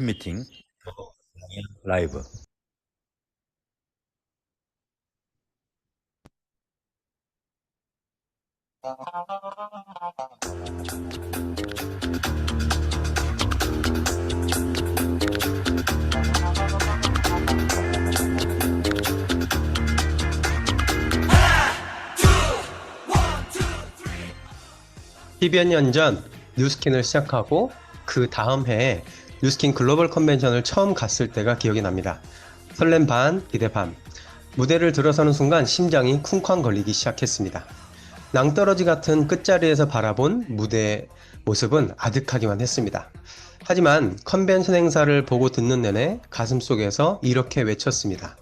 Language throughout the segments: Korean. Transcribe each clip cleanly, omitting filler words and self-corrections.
팀미팅 라이브. 십 여 년 전 뉴스킨을 시작하고 그 다음 해에 뉴스킨 글로벌 컨벤션을 처음 갔을 때가 기억이 납니다. 설렘 반, 기대 반. 무대를 들어서는 순간 심장이 쿵쾅 걸리기 시작했습니다. 낭떠러지 같은 끝자리에서 바라본 무대의 모습은 아득하기만 했습니다. 하지만 컨벤션 행사를 보고 듣는 내내 가슴속에서 이렇게 외쳤습니다.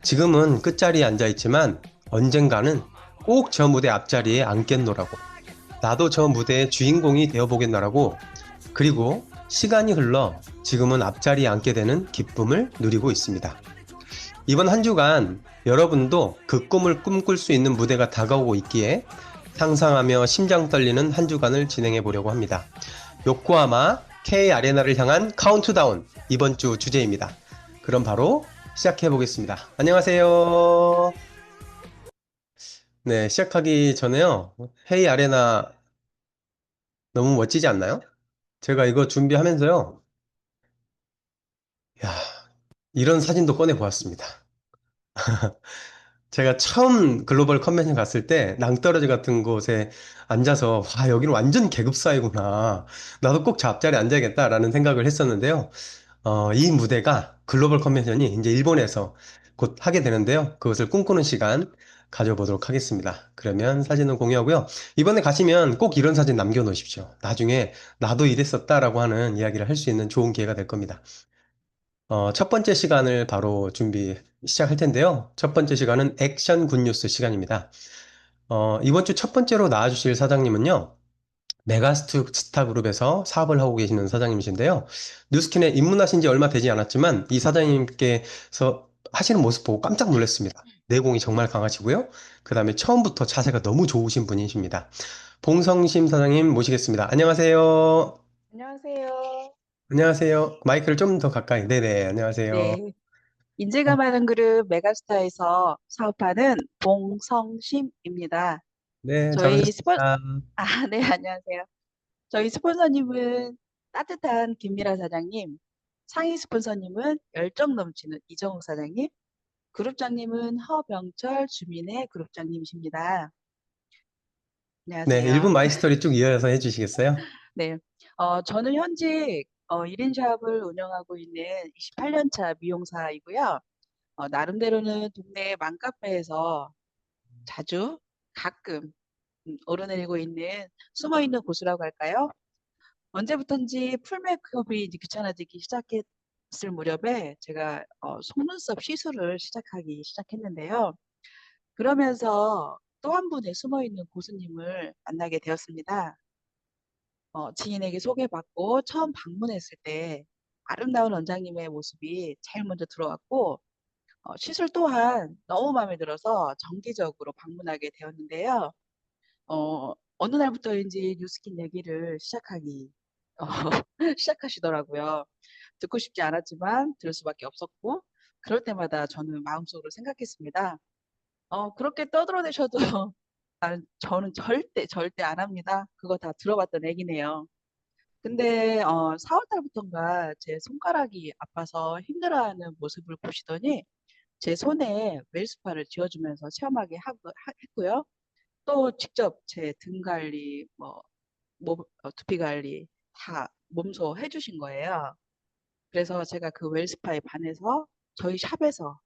지금은 끝자리에 앉아있지만 언젠가는 꼭 저 무대 앞자리에 앉겠노라고. 나도 저 무대의 주인공이 되어보겠노라고. 그리고 시간이 흘러 지금은 앞자리에 앉게 되는 기쁨을 누리고 있습니다. 이번 한 주간 여러분도 그 꿈을 꿈꿀 수 있는 무대가 다가오고 있기에 상상하며 심장 떨리는 한 주간을 진행해 보려고 합니다. 요코하마 K 아레나를 향한 카운트다운, 이번 주 주제입니다. 그럼 바로 시작해 보겠습니다. 안녕하세요. 네, 시작하기 전에요. 헤이 아레나 너무 멋지지 않나요? 제가 이거 준비하면서요. 야, 이런 사진도 꺼내 보았습니다. 제가 처음 글로벌 컨벤션 갔을 때 낭떠러지 같은 곳에 앉아서 와, 여기는 완전 계급 사회구나. 나도 꼭 저 앞자리에 앉아야겠다라는 생각을 했었는데요. 이 무대가 글로벌 컨벤션이 이제 일본에서 곧 하게 되는데요. 그것을 꿈꾸는 시간 가져보도록 하겠습니다. 그러면 사진은 공유하고요. 이번에 가시면 꼭 이런 사진 남겨놓으십시오. 나중에 나도 이랬었다라고 하는 이야기를 할 수 있는 좋은 기회가 될 겁니다. 첫 번째 시간을 바로 시작할 텐데요. 첫 번째 시간은 액션 굿뉴스 시간입니다. 이번 주 첫 번째로 나와주실 사장님은요. 메가스타 그룹에서 사업을 하고 계시는 사장님이신데요. 뉴스킨에 입문하신 지 얼마 되지 않았지만 이 사장님께서 하시는 모습 보고 깜짝 놀랐습니다. 내공이 정말 강하시고요. 그 다음에 처음부터 자세가 너무 좋으신 분이십니다. 봉성심 사장님 모시겠습니다. 안녕하세요. 안녕하세요. 안녕하세요. 마이크를 좀 더 가까이. 네네, 안녕하세요. 네, 인재가 많은 그룹 메가스타에서 사업하는 봉성심입니다. 네, 잘 저희 오셨습니다. 네, 안녕하세요. 저희 스폰서님은 따뜻한 김미라 사장님, 상위 스폰서님은 열정 넘치는 이정욱 사장님, 그룹장님은 허병철 주민의 그룹장님이십니다. 네, 1분 안녕하세요. 마이스터리 쭉 이어서 해주시겠어요? 네, 저는 현직 1인 샵을 운영하고 있는 28년 차 미용사이고요. 나름대로는 동네 맘카페에서 자주 가끔 오르내리고 있는 숨어 있는 고수라고 할까요? 언제부턴지 풀 메이크업이 이제 귀찮아지기 시작했을 무렵에 제가 속눈썹 시술을 시작하기 시작했는데요. 그러면서 또 한 분의 숨어 있는 고수님을 만나게 되었습니다. 지인에게 소개받고 처음 방문했을 때 아름다운 원장님의 모습이 제일 먼저 들어왔고 시술 또한 너무 마음에 들어서 정기적으로 방문하게 되었는데요. 어느 날부터인지 뉴스킨 얘기를 어, 시작하시더라고요. 듣고 싶지 않았지만 들을 수밖에 없었고, 그럴 때마다 저는 마음속으로 생각했습니다. 그렇게 떠들어대셔도 저는 절대 안 합니다. 그거 다 들어봤던 얘기네요. 근데 4월 달부터인가 제 손가락이 아파서 힘들어하는 모습을 보시더니 제 손에 웰스파를 쥐어주면서 체험하게 했고요. 또 직접 제 등 관리, 두피 관리 다 몸소 해주신 거예요. 그래서 제가 그 웰스파에 반해서 저희 샵에서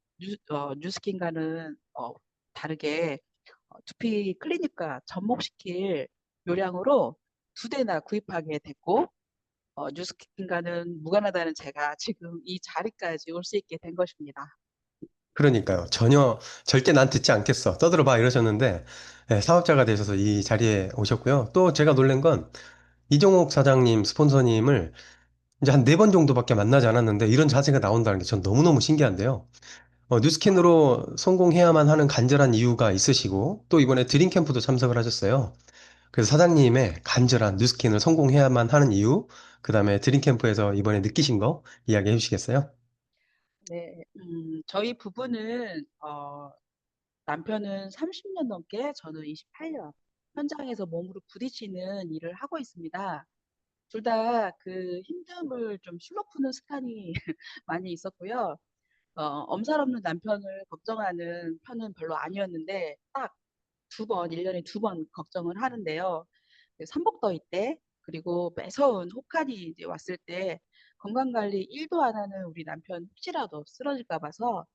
뉴스킨과는 다르게 두피 클리닉과 접목시킬 요량으로 2대나 구입하게 됐고 뉴스킨과는 무관하다는 제가 지금 이 자리까지 올 수 있게 된 것입니다. 그러니까요. 전혀, 절대 난 듣지 않겠어. 떠들어봐. 이러셨는데, 예, 사업자가 되셔서 이 자리에 오셨고요. 또 제가 놀란 건, 이종옥 사장님, 스폰서님을 이제 한 4번 정도밖에 만나지 않았는데, 이런 자세가 나온다는 게 전 너무너무 신기한데요. 뉴스캔으로 성공해야만 하는 간절한 이유가 있으시고, 또 이번에 드림캠프도 참석을 하셨어요. 그래서 사장님의 간절한 뉴스킨을 성공해야만 하는 이유, 그다음에 드림캠프에서 이번에 느끼신 거 이야기해 주시겠어요? 네, 저희 부부는, 남편은 30년 넘게, 저는 28년, 현장에서 몸으로 부딪히는 일을 하고 있습니다. 둘 다 그 힘듦을 좀 술로 푸는 습관이 많이 있었고요. 엄살 없는 남편을 걱정하는 편은 별로 아니었는데, 딱 두 번, 1년에 두 번 걱정을 하는데요. 그 삼복더위 때, 그리고 매서운 혹한이 이제 왔을 때 건강관리 1도 안 하는 우리 남편 혹시라도 쓰러질까 봐서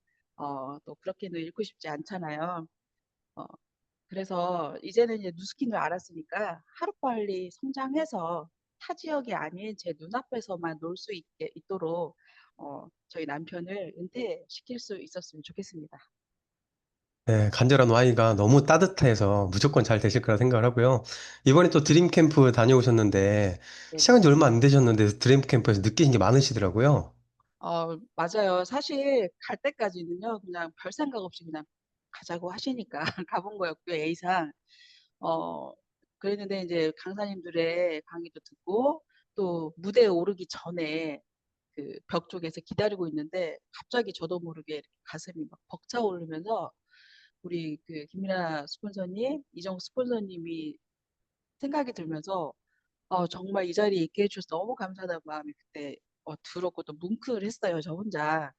또 그렇게는 잃고 싶지 않잖아요. 어, 그래서 이제는 이제 누스킨을 알았으니까 하루빨리 성장해서 타 지역이 아닌 제 눈앞에서만 놀 수 있도록 저희 남편을 은퇴시킬 수 있었으면 좋겠습니다. 네, 간절한 와이가 너무 따뜻해서 무조건 잘 되실 거라 생각을 하고요. 이번에 또 드림캠프 다녀오셨는데, 시작한 네네. 지 얼마 안 되셨는데 드림캠프에서 느끼신 게 많으시더라고요. 맞아요. 사실 갈 때까지는요, 그냥 별 생각 없이 그냥 가자고 하시니까 가본 거였고요, A상. 어, 그랬는데 이제 강사님들의 강의도 듣고 또 무대에 오르기 전에 그 벽 쪽에서 기다리고 있는데 갑자기 저도 모르게 이렇게 가슴이 막 벅차오르면서 우리 그 김민아 스폰서님, 이정우 스폰서님이 생각이 들면서 정말 이 자리에 있게 해주셔서 너무 감사하다는 마음이 그때 들었고 또 뭉클했어요, 저 혼자.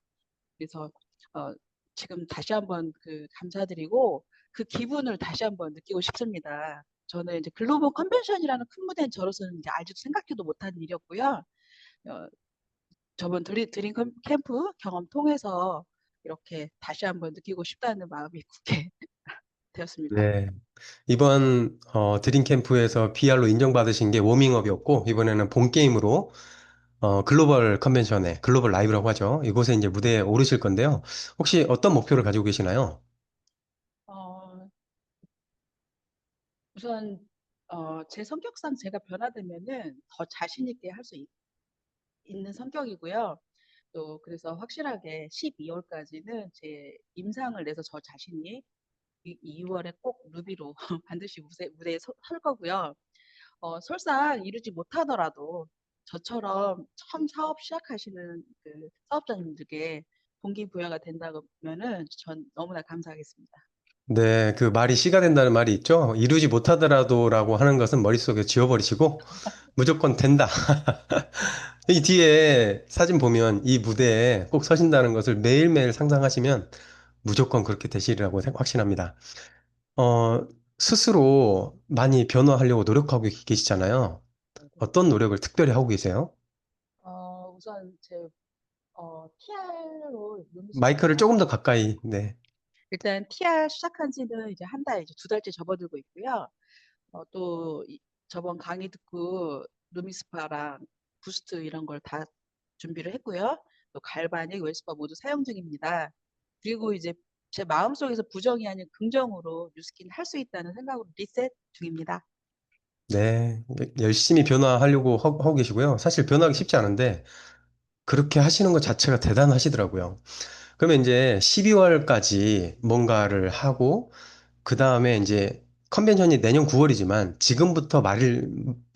그래서 어, 지금 다시 한번 그 감사드리고 그 기분을 다시 한번 느끼고 싶습니다. 저는 이제 글로벌 컨벤션이라는 큰 무대는 저로서는 이제 알지도 생각해도 못한 일이었고요. 어, 저번 드림 캠프 경험 통해서 이렇게 다시 한번 느끼고 싶다는 마음이 굳게 되었습니다. 네. 이번 드림캠프에서 BR로 인정받으신 게 워밍업이었고, 이번에는 본 게임으로 글로벌 컨벤션에, 글로벌 라이브라고 하죠. 이곳에 이제 무대에 오르실 건데요. 혹시 어떤 목표를 가지고 계시나요? 어, 우선 제 성격상 제가 변화되면은 더 자신 있게 할 수 있는 성격이고요. 또 그래서 확실하게 12월까지는 제 임상을 내서 저 자신이 2월에 꼭 루비로 반드시 무대에 설 거고요. 설사 이루지 못하더라도 저처럼 처음 사업 시작하시는 그 사업자님들께 동기부여가 된다면은 전 너무나 감사하겠습니다. 네, 그 말이 씨가 된다는 말이 있죠. 이루지 못하더라도라고 하는 것은 머릿속에 지워버리시고 무조건 된다. 이 뒤에 사진 보면 이 무대에 꼭 서신다는 것을 매일매일 상상하시면 무조건 그렇게 되시리라고 확신합니다. 어, 스스로 많이 변화하려고 노력하고 계시잖아요. 어떤 노력을 특별히 하고 계세요? 우선 제 TR로 마이크를 루미스파랑 조금 더 가까이, 네. 일단 TR 시작한 지는 이제 한 달, 이제 두 달째 접어들고 있고요. 또 저번 강의 듣고 루미스파랑 부스트 이런 걸 다 준비를 했고요. 또 갈바닉, 웰스파 모두 사용 중입니다. 그리고 이제 제 마음속에서 부정이 아닌 긍정으로 뉴스킨 할 수 있다는 생각으로 리셋 중입니다. 네, 열심히 변화하려고 하고 계시고요. 사실 변화하기 쉽지 않은데 그렇게 하시는 것 자체가 대단하시더라고요. 그러면 이제 12월까지 뭔가를 하고 그 다음에 이제 컨벤션이 내년 9월이지만 지금부터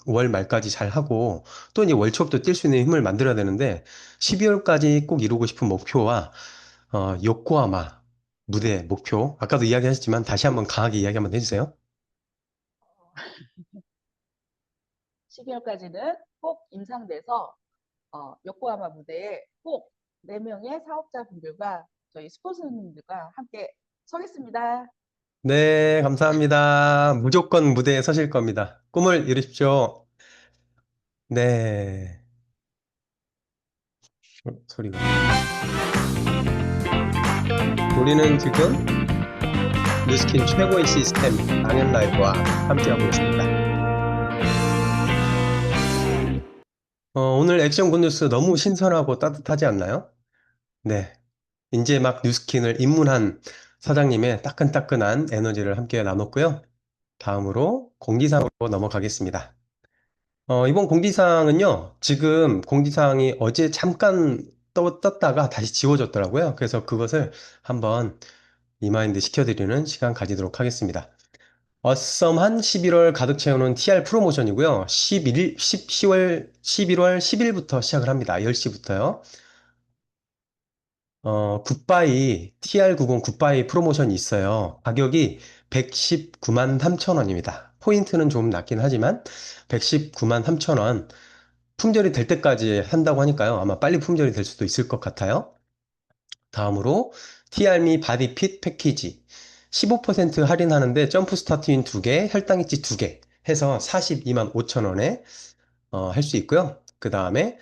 월 말까지 잘 하고 또 이제 월초부터 뛸 수 있는 힘을 만들어야 되는데 12월까지 꼭 이루고 싶은 목표와 요코하마 무대 목표 아까도 이야기하셨지만 다시 한번 강하게 이야기 한번 해주세요. 12월까지는 꼭 임상돼서 요코하마 무대에 꼭 4명의 사업자분들과 저희 스폰서님들과 함께 서겠습니다. 네, 감사합니다. 무조건 무대에 서실 겁니다. 꿈을 이루십시오. 네. 소리가. 우리는 지금 뉴스킨 최고의 시스템 당연 라이브와 함께하고 있습니다. 오늘 액션 굿뉴스 너무 신선하고 따뜻하지 않나요? 네. 이제 막 뉴스킨을 입문한 사장님의 따끈따끈한 에너지를 함께 나눴고요. 다음으로 공지사항으로 넘어가겠습니다. 이번 공지사항은요, 지금 공지사항이 어제 잠깐 떴다가 다시 지워졌더라고요. 그래서 그것을 한번 리마인드 시켜드리는 시간 가지도록 하겠습니다. 어썸한 11월 가득 채우는 TR 프로모션이고요. 11월 10일부터 시작을 합니다. 10시부터요. 굿바이, TR90 굿바이 프로모션이 있어요. 가격이 119만 3천 원입니다. 포인트는 좀 낮긴 하지만 119만 3천 원. 품절이 될 때까지 한다고 하니까요. 아마 빨리 품절이 될 수도 있을 것 같아요. 다음으로 TR미 바디핏 패키지 15% 할인하는데 점프 스타트인 2개, 혈당 있지 2개 해서 42만 5천 원에 할 수 있고요. 그 다음에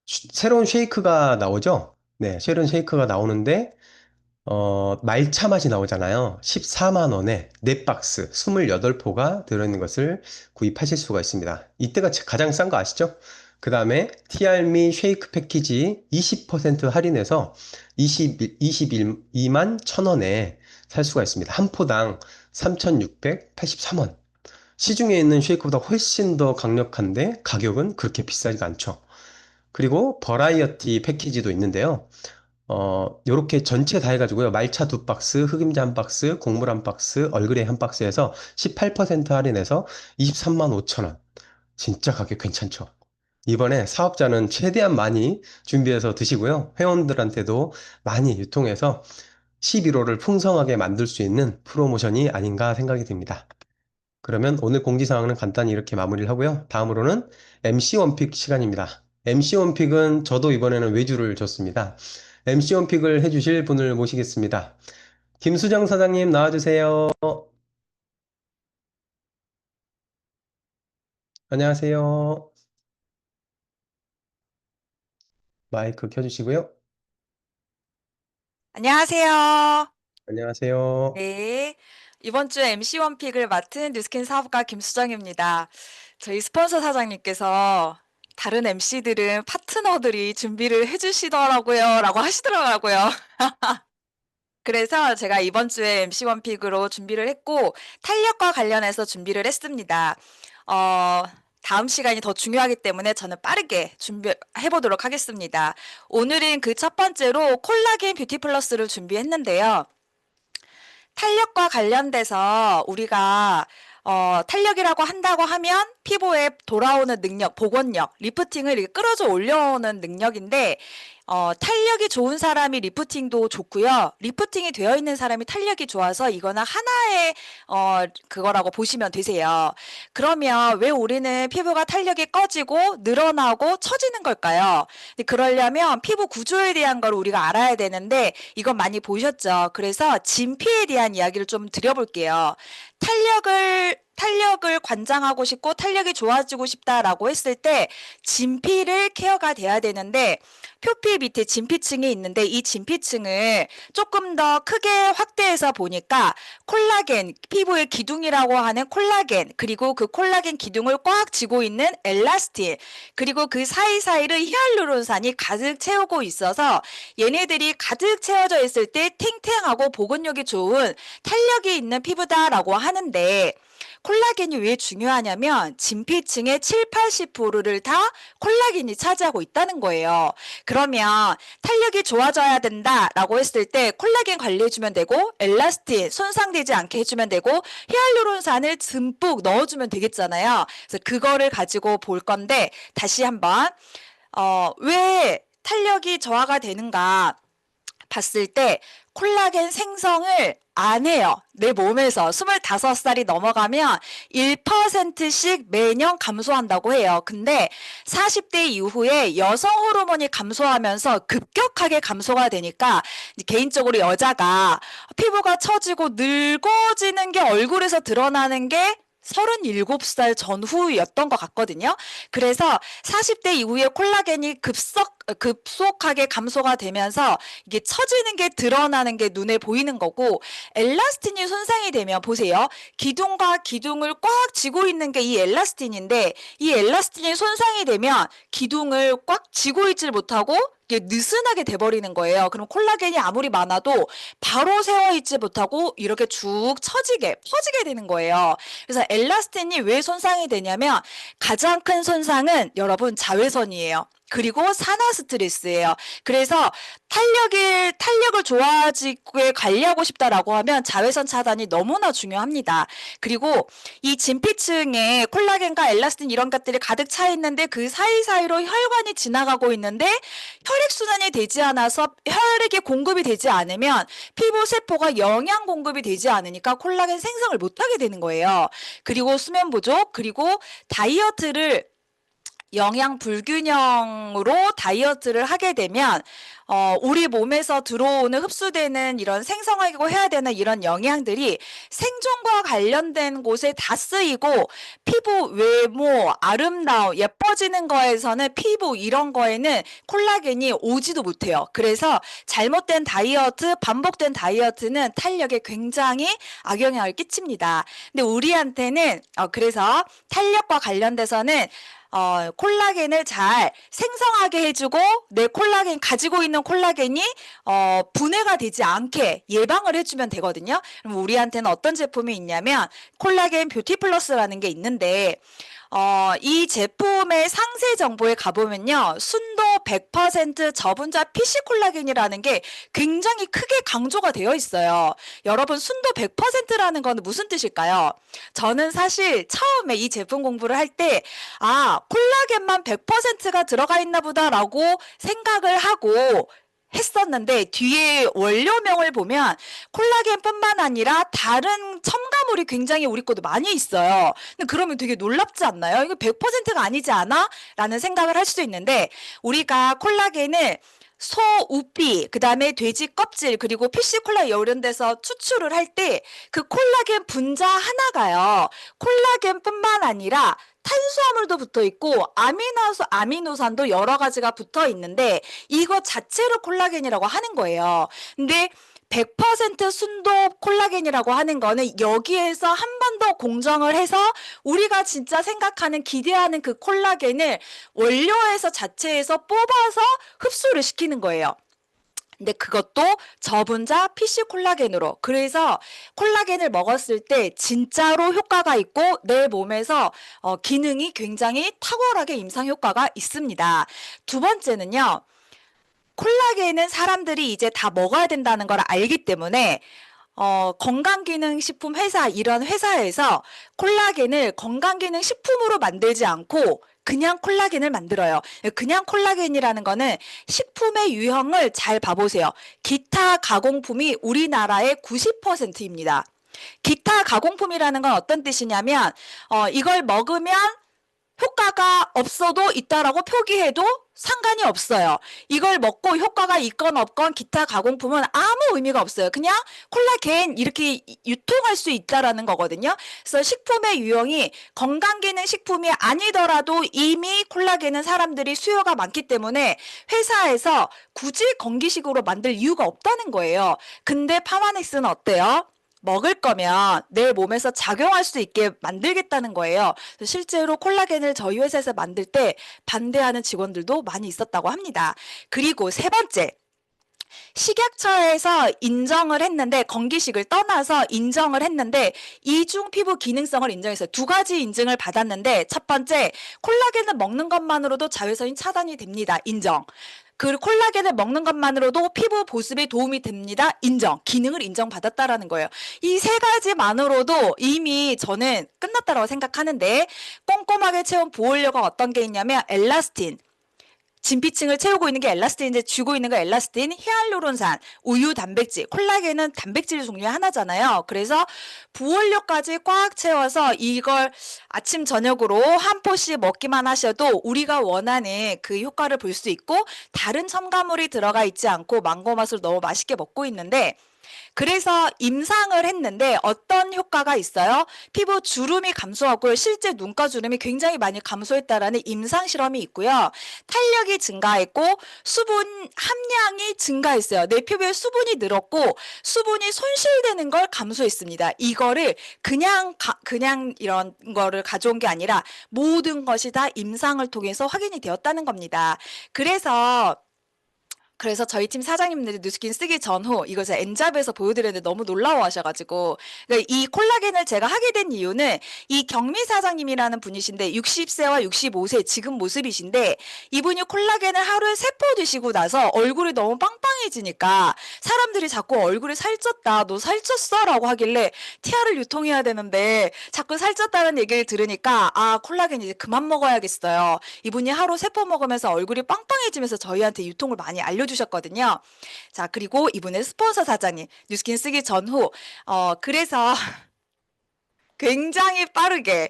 새로운 쉐이크가 나오죠. 네, 새로운 쉐이크가 나오는데 말차 맛이 나오잖아요. 14만 원에 4박스 28포가 들어있는 것을 구입하실 수가 있습니다. 이때가 가장 싼 거 아시죠? 그 다음에 티알미 쉐이크 패키지 20% 할인해서 22만 1,000원에 살 수가 있습니다. 한 포당 3,683원. 시중에 있는 쉐이크보다 훨씬 더 강력한데 가격은 그렇게 비싸지가 않죠. 그리고 버라이어티 패키지도 있는데요. 요렇게 전체 다 해가지고요. 말차 2박스, 흑임자 1박스, 곡물 1박스, 얼그레이 1박스에서 18% 할인해서 23만 5천 원. 진짜 가격 괜찮죠? 이번에 사업자는 최대한 많이 준비해서 드시고요. 회원들한테도 많이 유통해서 11호를 풍성하게 만들 수 있는 프로모션이 아닌가 생각이 듭니다. 그러면 오늘 공지사항은 간단히 이렇게 마무리를 하고요. 다음으로는 MC 원픽 시간입니다. MC 원픽은 저도 이번에는 외주를 줬습니다. MC 원픽을 해주실 분을 모시겠습니다. 김수정 사장님 나와주세요. 안녕하세요. 마이크 켜주시고요. 안녕하세요. 안녕하세요. 네. 이번 주 MC 원픽을 맡은 뉴스킨 사업가 김수정입니다. 저희 스폰서 사장님께서 다른 MC들은 파트너들이 준비를 해주시더라고요. 라고 하시더라고요. 그래서 제가 이번 주에 MC 원픽으로 준비를 했고, 탄력과 관련해서 준비를 했습니다. 다음 시간이 더 중요하기 때문에 저는 빠르게 준비해보도록 하겠습니다. 오늘은 그 첫 번째로 콜라겐 뷰티 플러스를 준비했는데요. 탄력과 관련돼서 우리가 탄력이라고 한다고 하면 피부에 돌아오는 능력, 복원력, 리프팅을 이렇게 끌어줘 올려오는 능력인데 탄력이 좋은 사람이 리프팅도 좋고요. 리프팅이 되어 있는 사람이 탄력이 좋아서 이거는 하나의 그거라고 보시면 되세요. 그러면 왜 우리는 피부가 탄력이 꺼지고 늘어나고 처지는 걸까요? 근데 그러려면 피부 구조에 대한 걸 우리가 알아야 되는데 이건 많이 보셨죠? 그래서 진피에 대한 이야기를 좀 드려볼게요. 탄력을 관장하고 싶고 탄력이 좋아지고 싶다라고 했을 때 진피를 케어가 돼야 되는데 표피 밑에 진피층이 있는데 이 진피층을 조금 더 크게 확대해서 보니까 콜라겐, 피부의 기둥이라고 하는 콜라겐, 그리고 그 콜라겐 기둥을 꽉 쥐고 있는 엘라스틴, 그리고 그 사이사이를 히알루론산이 가득 채우고 있어서 얘네들이 가득 채워져 있을 때 탱탱하고 복원력이 좋은 탄력이 있는 피부다라고 하는데 콜라겐이 왜 중요하냐면 진피층의 7, 80%를 다 콜라겐이 차지하고 있다는 거예요. 그러면 탄력이 좋아져야 된다라고 했을 때 콜라겐 관리해주면 되고 엘라스틴 손상되지 않게 해주면 되고 히알루론산을 듬뿍 넣어주면 되겠잖아요. 그래서 그거를 가지고 볼 건데 다시 한번 왜 탄력이 저하가 되는가 봤을 때 콜라겐 생성을 안 해요. 내 몸에서 25살이 넘어가면 1%씩 매년 감소한다고 해요. 근데 40대 이후에 여성 호르몬이 감소하면서 급격하게 감소가 되니까 개인적으로 여자가 피부가 처지고 늙어지는 게 얼굴에서 드러나는 게 37살 전후였던 것 같거든요. 그래서 40대 이후에 콜라겐이 급속하게 감소가 되면서 이게 처지는 게 드러나는 게 눈에 보이는 거고 엘라스틴이 손상이 되면 보세요. 기둥과 기둥을 꽉 쥐고 있는 게 이 엘라스틴인데 이 엘라스틴이 손상이 되면 기둥을 꽉 쥐고 있질 못하고 이게 느슨하게 돼버리는 거예요. 그럼 콜라겐이 아무리 많아도 바로 세워있지 못하고 이렇게 쭉 처지게 퍼지게 되는 거예요. 그래서 엘라스틴이 왜 손상이 되냐면 가장 큰 손상은 여러분 자외선이에요. 그리고 산화 스트레스예요. 그래서 탄력을 좋아지게 관리하고 싶다라고 하면 자외선 차단이 너무나 중요합니다. 그리고 이 진피층에 콜라겐과 엘라스틴 이런 것들이 가득 차 있는데 그 사이사이로 혈관이 지나가고 있는데 혈액순환이 되지 않아서 혈액이 공급이 되지 않으면 피부 세포가 영양 공급이 되지 않으니까 콜라겐 생성을 못하게 되는 거예요. 그리고 수면 부족, 그리고 영양 불균형으로 다이어트를 하게 되면 우리 몸에서 들어오는 흡수되는 이런 생성하고 해야 되는 이런 영양들이 생존과 관련된 곳에 다 쓰이고 피부 외모, 아름다움, 예뻐지는 거에서는 피부 이런 거에는 콜라겐이 오지도 못해요. 그래서 잘못된 다이어트, 반복된 다이어트는 탄력에 굉장히 악영향을 끼칩니다. 근데 우리한테는 그래서 탄력과 관련돼서는 콜라겐을 잘 생성하게 해주고 내 가지고 있는 콜라겐이 분해가 되지 않게 예방을 해주면 되거든요. 그럼 우리한테는 어떤 제품이 있냐면 콜라겐 뷰티 플러스라는 게 있는데 이 제품의 상세 정보에 가보면요. 순도 100% 저분자 PC 콜라겐이라는 게 굉장히 크게 강조가 되어 있어요. 여러분, 순도 100%라는 건 무슨 뜻일까요? 저는 사실 처음에 이 제품 공부를 할 때, 콜라겐만 100%가 들어가 있나 보다라고 생각을 하고 했었는데 뒤에 원료명을 보면 콜라겐뿐만 아니라 다른 첨가물이 굉장히 우리 것도 많이 있어요. 근데 그러면 되게 놀랍지 않나요? 이거 100%가 아니지 않아? 라는 생각을 할 수도 있는데 우리가 콜라겐을 소, 우피, 그 다음에 돼지 껍질, 그리고 PC 콜라 이런 데서 추출을 할 때 그 콜라겐 분자 하나가요. 콜라겐뿐만 아니라 탄수화물도 붙어 있고 아미노산도 여러 가지가 붙어 있는데 이거 자체로 콜라겐이라고 하는 거예요. 근데 100% 순도 콜라겐이라고 하는 거는 여기에서 한 번 더 공정을 해서 우리가 진짜 생각하는 기대하는 그 콜라겐을 원료에서 자체에서 뽑아서 흡수를 시키는 거예요. 근데 그것도 저분자 PC 콜라겐으로. 그래서 콜라겐을 먹었을 때 진짜로 효과가 있고 내 몸에서 기능이 굉장히 탁월하게 임상 효과가 있습니다. 두 번째는요. 콜라겐은 사람들이 이제 다 먹어야 된다는 걸 알기 때문에 건강기능식품 회사 이런 회사에서 콜라겐을 건강기능식품으로 만들지 않고 그냥 콜라겐을 만들어요. 그냥 콜라겐이라는 거는 식품의 유형을 잘 봐보세요. 기타 가공품이 우리나라의 90%입니다. 기타 가공품이라는 건 어떤 뜻이냐면 이걸 먹으면 효과가 없어도 있다라고 표기해도 상관이 없어요. 이걸 먹고 효과가 있건 없건 기타 가공품은 아무 의미가 없어요. 그냥 콜라겐 이렇게 유통할 수 있다라는 거거든요. 그래서 식품의 유형이 건강기능 식품이 아니더라도 이미 콜라겐은 사람들이 수요가 많기 때문에 회사에서 굳이 건기식으로 만들 이유가 없다는 거예요. 근데 파마넥스는 어때요? 먹을 거면 내 몸에서 작용할 수 있게 만들겠다는 거예요. 실제로 콜라겐을 저희 회사에서 만들 때 반대하는 직원들도 많이 있었다고 합니다. 그리고 세 번째, 식약처에서 인정을 했는데 건기식을 떠나서 인정을 했는데 이중 피부 기능성을 인정했어요. 두 가지 인증을 받았는데 첫 번째, 콜라겐을 먹는 것만으로도 자외선이 차단이 됩니다. 인정. 그 콜라겐을 먹는 것만으로도 피부 보습에 도움이 됩니다. 인정. 기능을 인정받았다라는 거예요. 이 세 가지만으로도 이미 저는 끝났다라고 생각하는데 꼼꼼하게 채운 보호료가 어떤 게 있냐면 엘라스틴. 진피층을 채우고 있는 게 엘라스틴, 이제 쥐고 있는 거 엘라스틴, 히알루론산, 우유 단백질, 콜라겐은 단백질 종류의 하나잖아요. 그래서 부원료까지 꽉 채워서 이걸 아침 저녁으로 한 포씩 먹기만 하셔도 우리가 원하는 그 효과를 볼 수 있고 다른 첨가물이 들어가 있지 않고 망고 맛을 너무 맛있게 먹고 있는데 그래서 임상을 했는데 어떤 효과가 있어요? 피부 주름이 감소하고요. 실제 눈가 주름이 굉장히 많이 감소했다라는 임상 실험이 있고요. 탄력이 증가했고 수분 함량이 증가했어요. 내 피부에 수분이 늘었고 수분이 손실되는 걸 감소했습니다. 이거를 그냥 이런 거를 가져온 게 아니라 모든 것이 다 임상을 통해서 확인이 되었다는 겁니다. 그래서 그래서 저희 팀 사장님들이 뉴스킨 쓰기 전후 이것을 엔잡에서 보여드렸는데 너무 놀라워하셔가지고 그러니까 이 콜라겐을 제가 하게 된 이유는 이 경미 사장님이라는 분이신데 60세와 65세 지금 모습이신데 이분이 콜라겐을 하루에 3포 드시고 나서 얼굴이 너무 빵빵해지니까 사람들이 자꾸 얼굴이 살쪘다, 너 살쪘어? 라고 하길래 티아를 유통해야 되는데 자꾸 살쪘다는 얘기를 들으니까 아, 콜라겐 이제 그만 먹어야겠어요. 이분이 하루 3포 먹으면서 얼굴이 빵빵해지면서 저희한테 유통을 많이 알려주셨거든요. 자, 그리고 이분의 스폰서 사장님, 뉴스킨 쓰기 전후, 그래서 굉장히 빠르게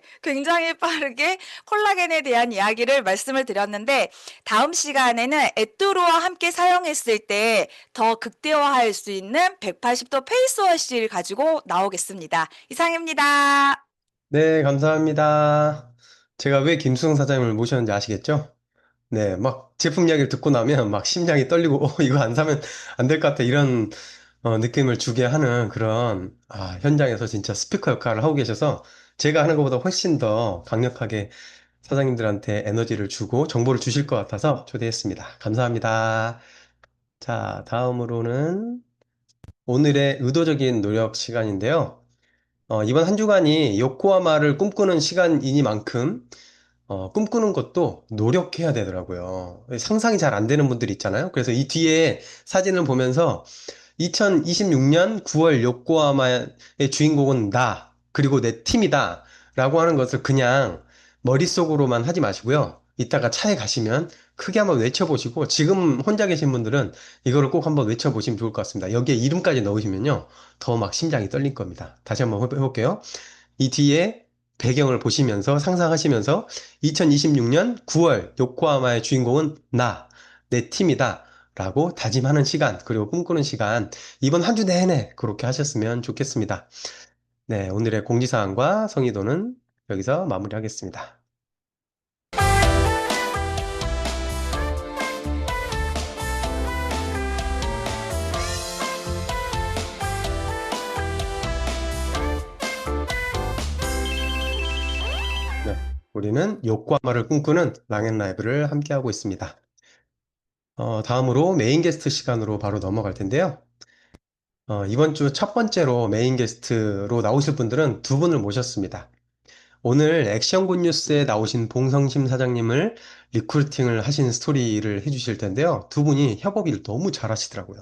콜라겐에 대한 이야기를 말씀을 드렸는데, 다음 시간에는 에뚜루와 함께 사용했을 때 더 극대화할 수 있는 180도 페이스워시를 가지고 나오겠습니다. 이상입니다. 네, 감사합니다. 제가 왜 김수성 사장님을 모셨는지 아시겠죠? 네, 막 제품 이야기를 듣고 나면 막 심장이 떨리고, 이거 안 사면 안 될 것 같아. 이런 느낌을 주게 하는 그런, 현장에서 진짜 스피커 역할을 하고 계셔서 제가 하는 것보다 훨씬 더 강력하게 사장님들한테 에너지를 주고 정보를 주실 것 같아서 초대했습니다. 감사합니다. 자, 다음으로는 오늘의 의도적인 노력 시간인데요. 이번 한 주간이 요코하마를 꿈꾸는 시간이니만큼 꿈꾸는 것도 노력해야 되더라고요. 상상이 잘 안 되는 분들이 있잖아요. 그래서 이 뒤에 사진을 보면서 2026년 9월 요코하마의 주인공은 나, 그리고 내 팀이다 라고 하는 것을 그냥 머릿속으로만 하지 마시고요. 이따가 차에 가시면 크게 한번 외쳐보시고, 지금 혼자 계신 분들은 이거를 꼭 한번 외쳐보시면 좋을 것 같습니다. 여기에 이름까지 넣으시면요, 더 막 심장이 떨릴 겁니다. 다시 한번 해볼게요. 이 뒤에 배경을 보시면서 상상하시면서 2026년 9월 요코하마의 주인공은 나, 내 팀이다 라고 다짐하는 시간, 그리고 꿈꾸는 시간, 이번 한 주 내내 그렇게 하셨으면 좋겠습니다. 네, 오늘의 공지사항과 성의도는 여기서 마무리하겠습니다. 네, 우리는 요코하마를 꿈꾸는 랑앤라이브를 함께하고 있습니다. 다음으로 메인 게스트 시간으로 바로 넘어갈 텐데요. 이번 주 첫 번째로 메인 게스트로 나오실 분들은 두 분을 모셨습니다. 오늘 액션 굿뉴스에 나오신 봉성심 사장님을 리크루팅을 하신 스토리를 해주실 텐데요. 두 분이 협업을 너무 잘하시더라고요.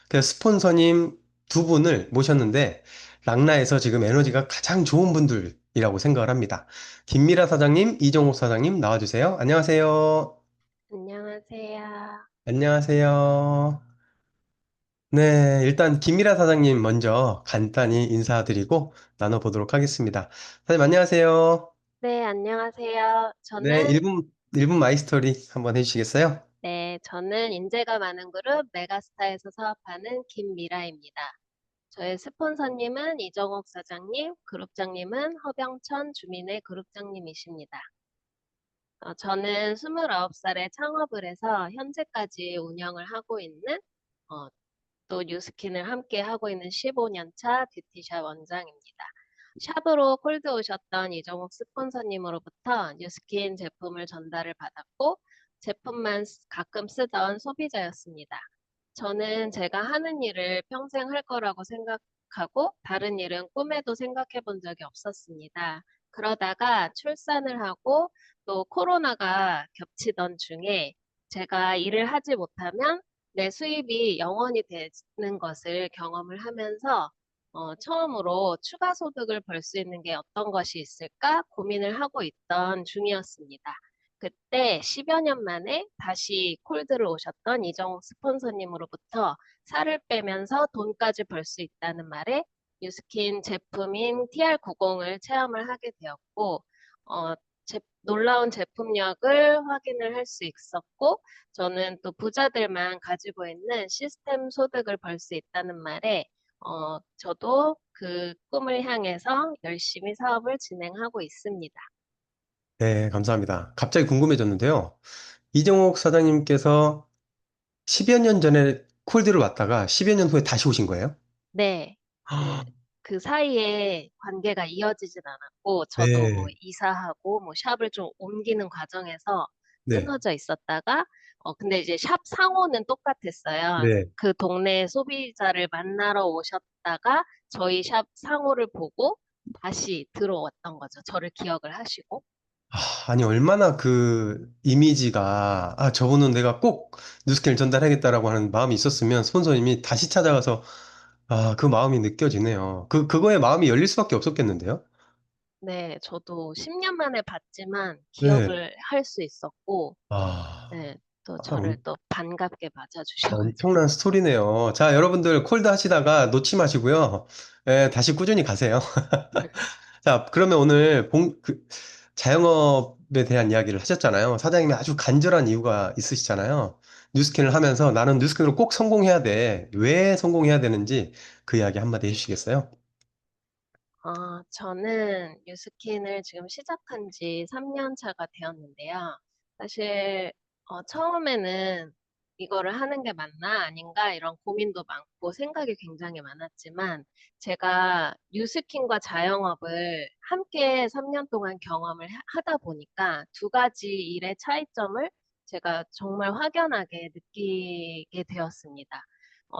그래서 스폰서님 두 분을 모셨는데 락나에서 지금 에너지가 가장 좋은 분들이라고 생각을 합니다. 김미라 사장님, 이정옥 사장님 나와주세요. 안녕하세요. 안녕하세요. 안녕하세요. 네, 일단 김미라 사장님 먼저 간단히 인사드리고 나눠보도록 하겠습니다. 사장님 안녕하세요. 네, 안녕하세요. 네, 1분 마이스토리 한번 해주시겠어요? 저는 인재가 많은 그룹 메가스타에서 사업하는 김미라입니다. 저의 스폰서님은 이정옥 사장님, 그룹장님은 허병천 주민회 그룹장님이십니다. 저는 29살에 창업을 해서 현재까지 운영을 하고 있는 어, 또 뉴스킨을 함께 하고 있는 15년차 뷰티샵 원장입니다. 샵으로 콜드 오셨던 이정옥 스폰서님으로부터 뉴스킨 제품을 전달을 받았고 제품만 가끔 쓰던 소비자였습니다. 저는 제가 하는 일을 평생 할 거라고 생각하고 다른 일은 꿈에도 생각해 본 적이 없었습니다. 그러다가 출산을 하고 또 코로나가 겹치던 중에 제가 일을 하지 못하면 내 수입이 영원히 되는 것을 경험을 하면서 처음으로 추가 소득을 벌 수 있는 게 어떤 것이 있을까 고민을 하고 있던 중이었습니다. 그때 10여 년 만에 다시 콜드를 오셨던 이정욱 스폰서님으로부터 살을 빼면서 돈까지 벌 수 있다는 말에 뉴스킨 제품인 TR90을 체험을 하게 되었고 놀라운 제품력을 확인을 할 수 있었고 저는 또 부자들만 가지고 있는 시스템 소득을 벌 수 있다는 말에 저도 그 꿈을 향해서 열심히 사업을 진행하고 있습니다. 네, 감사합니다. 갑자기 궁금해졌는데요. 이정옥 사장님께서 10여 년 전에 콜드를 왔다가 10여 년 후에 다시 오신 거예요? 네, 아, 그 사이에 관계가 이어지진 않았고 저도 뭐 네, 이사하고 뭐 샵을 좀 옮기는 과정에서 네, 끊어져 있었다가 근데 이제 샵 상호는 똑같았어요. 네. 그 동네 소비자를 만나러 오셨다가 저희 샵 상호를 보고 다시 들어왔던 거죠. 저를 기억을 하시고. 아니, 얼마나 그 이미지가, 저분은 내가 꼭 뉴스캔을 전달하겠다라고 하는 마음이 있었으면 스폰서님이 다시 찾아가서, 그 마음이 느껴지네요. 그거에 마음이 열릴 수밖에 없었겠는데요? 네, 저도 10년 만에 봤지만 네. 기억을 할 수 있었고, 아, 네, 또 저를 엄, 또 반갑게 맞아주셔가지고. 엄청난 스토리네요. 자, 여러분들 콜드 하시다가 놓지 마시고요. 다시 꾸준히 가세요. 자, 그러면 오늘 자영업에 대한 이야기를 하셨잖아요. 사장님이 아주 간절한 이유가 있으시잖아요. 뉴스캔을 하면서 나는 뉴스캔으로 꼭 성공해야 돼. 왜 성공해야 되는지 그 이야기 한마디 해주시겠어요? 저는 뉴스킨을 지금 시작한 지 3년 차가 되었는데요. 사실, 처음에는 이거를 하는 게 맞나 아닌가 이런 고민도 많고 생각이 굉장히 많았지만 제가 뉴스킨과 자영업을 함께 3년 동안 경험을 하다 보니까 두 가지 일의 차이점을 제가 정말 확연하게 느끼게 되었습니다.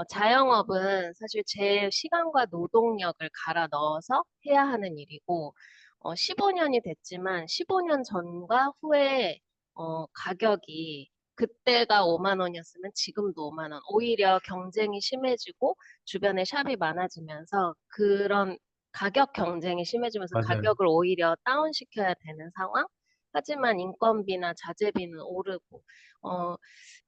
자영업은 사실 제 시간과 노동력을 갈아 넣어서 해야 하는 일이고, 15년이 됐지만 15년 전과 후에 가격이 그때가 5만 원이었으면 지금도 5만 원. 오히려 경쟁이 심해지고 주변에 샵이 많아지면서 그런 가격 경쟁이 심해지면서 맞아요. 가격을 오히려 다운시켜야 되는 상황. 하지만 인건비나 자재비는 오르고, 어,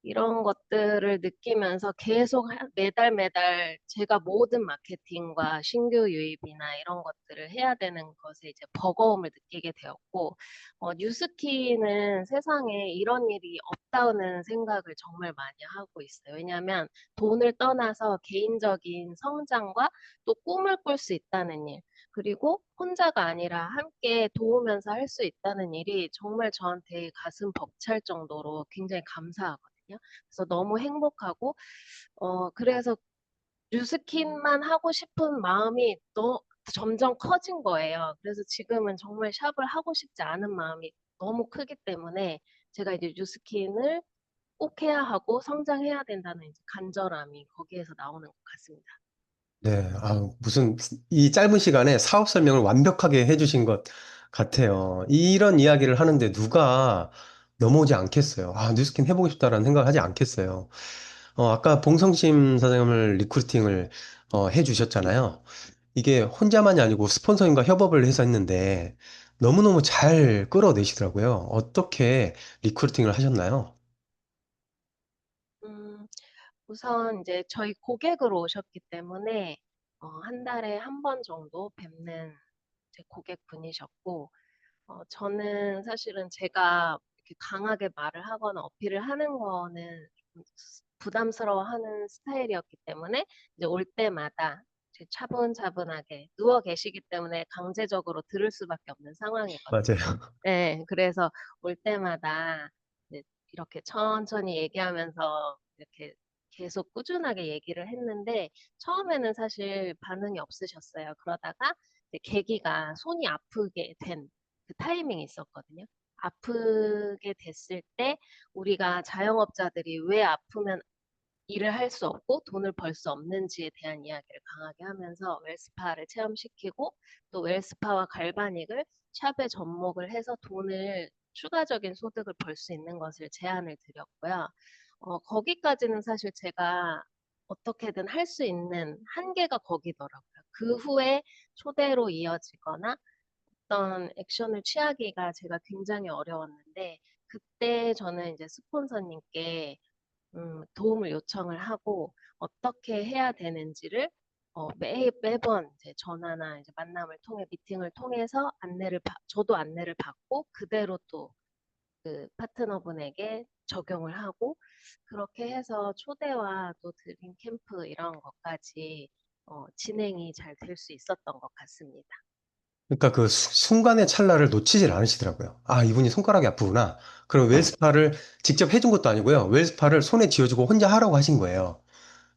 이런 것들을 느끼면서 계속 매달 매달 제가 모든 마케팅과 신규 유입이나 이런 것들을 해야 되는 것에 이제 버거움을 느끼게 되었고, 뉴스키는 세상에 이런 일이 없다는 생각을 정말 많이 하고 있어요. 왜냐하면 돈을 떠나서 개인적인 성장과 또 꿈을 꿀 수 있다는 일, 그리고 혼자가 아니라 함께 도우면서 할 수 있다는 일이 정말 저한테 가슴 벅찰 정도로 굉장히 감사하거든요. 그래서 너무 행복하고, 그래서 뉴스킨만 하고 싶은 마음이 점점 커진 거예요. 그래서 지금은 정말 샵을 하고 싶지 않은 마음이 너무 크기 때문에 제가 이제 뉴스킨을 꼭 해야 하고 성장해야 된다는 이제 간절함이 거기에서 나오는 것 같습니다. 네, 무슨 이 짧은 시간에 사업 설명을 완벽하게 해주신 것 같아요. 이런 이야기를 하는데 누가 넘어오지 않겠어요. 뉴스킨 해보고 싶다라는 생각을 하지 않겠어요. 아까 봉성심 사장님을 리크루팅을 해주셨잖아요. 이게 혼자만이 아니고 스폰서님과 협업을 해서 했는데 너무너무 잘 끌어내시더라고요. 어떻게 리크루팅을 하셨나요? 음, 우선 이제 저희 고객으로 오셨기 때문에 한 달에 한 번 정도 뵙는 제 고객분이셨고, 저는 사실은 제가 이렇게 강하게 말을 하거나 어필을 하는 거는 좀 부담스러워하는 스타일이었기 때문에 이제 올 때마다 이제 차분차분하게 누워 계시기 때문에 강제적으로 들을 수밖에 없는 상황이거든요. 맞아요. 네, 그래서 올 때마다 이제 이렇게 천천히 얘기하면서 이렇게 계속 꾸준하게 얘기를 했는데 처음에는 사실 반응이 없으셨어요. 그러다가 이제 계기가 손이 아프게 된 그 타이밍이 있었거든요. 아프게 됐을 때 우리가 자영업자들이 왜 아프면 일을 할 수 없고 돈을 벌 수 없는지에 대한 이야기를 강하게 하면서 웰스파를 체험시키고 또 웰스파와 갈바닉을 샵에 접목을 해서 돈을 추가적인 소득을 벌 수 있는 것을 제안을 드렸고요. 거기까지는 사실 제가 어떻게든 할 수 있는 한계가 거기더라고요. 그 후에 초대로 이어지거나 어떤 액션을 취하기가 제가 굉장히 어려웠는데 그때 저는 이제 스폰서님께 도움을 요청을 하고 어떻게 해야 되는지를 매번 이제 전화나 이제 만남을 통해 미팅을 통해서 저도 안내를 받고 그대로 또 그 파트너분에게 적용을 하고 그렇게 해서 초대와 또 드림 캠프 이런 것까지 진행이 잘 될 수 있었던 것 같습니다. 그러니까 그 순간의 찰나를 놓치질 않으시더라고요. 이분이 손가락이 아프구나. 그럼 웰스파를 직접 해준 것도 아니고요. 웰스파를 손에 쥐어주고 혼자 하라고 하신 거예요.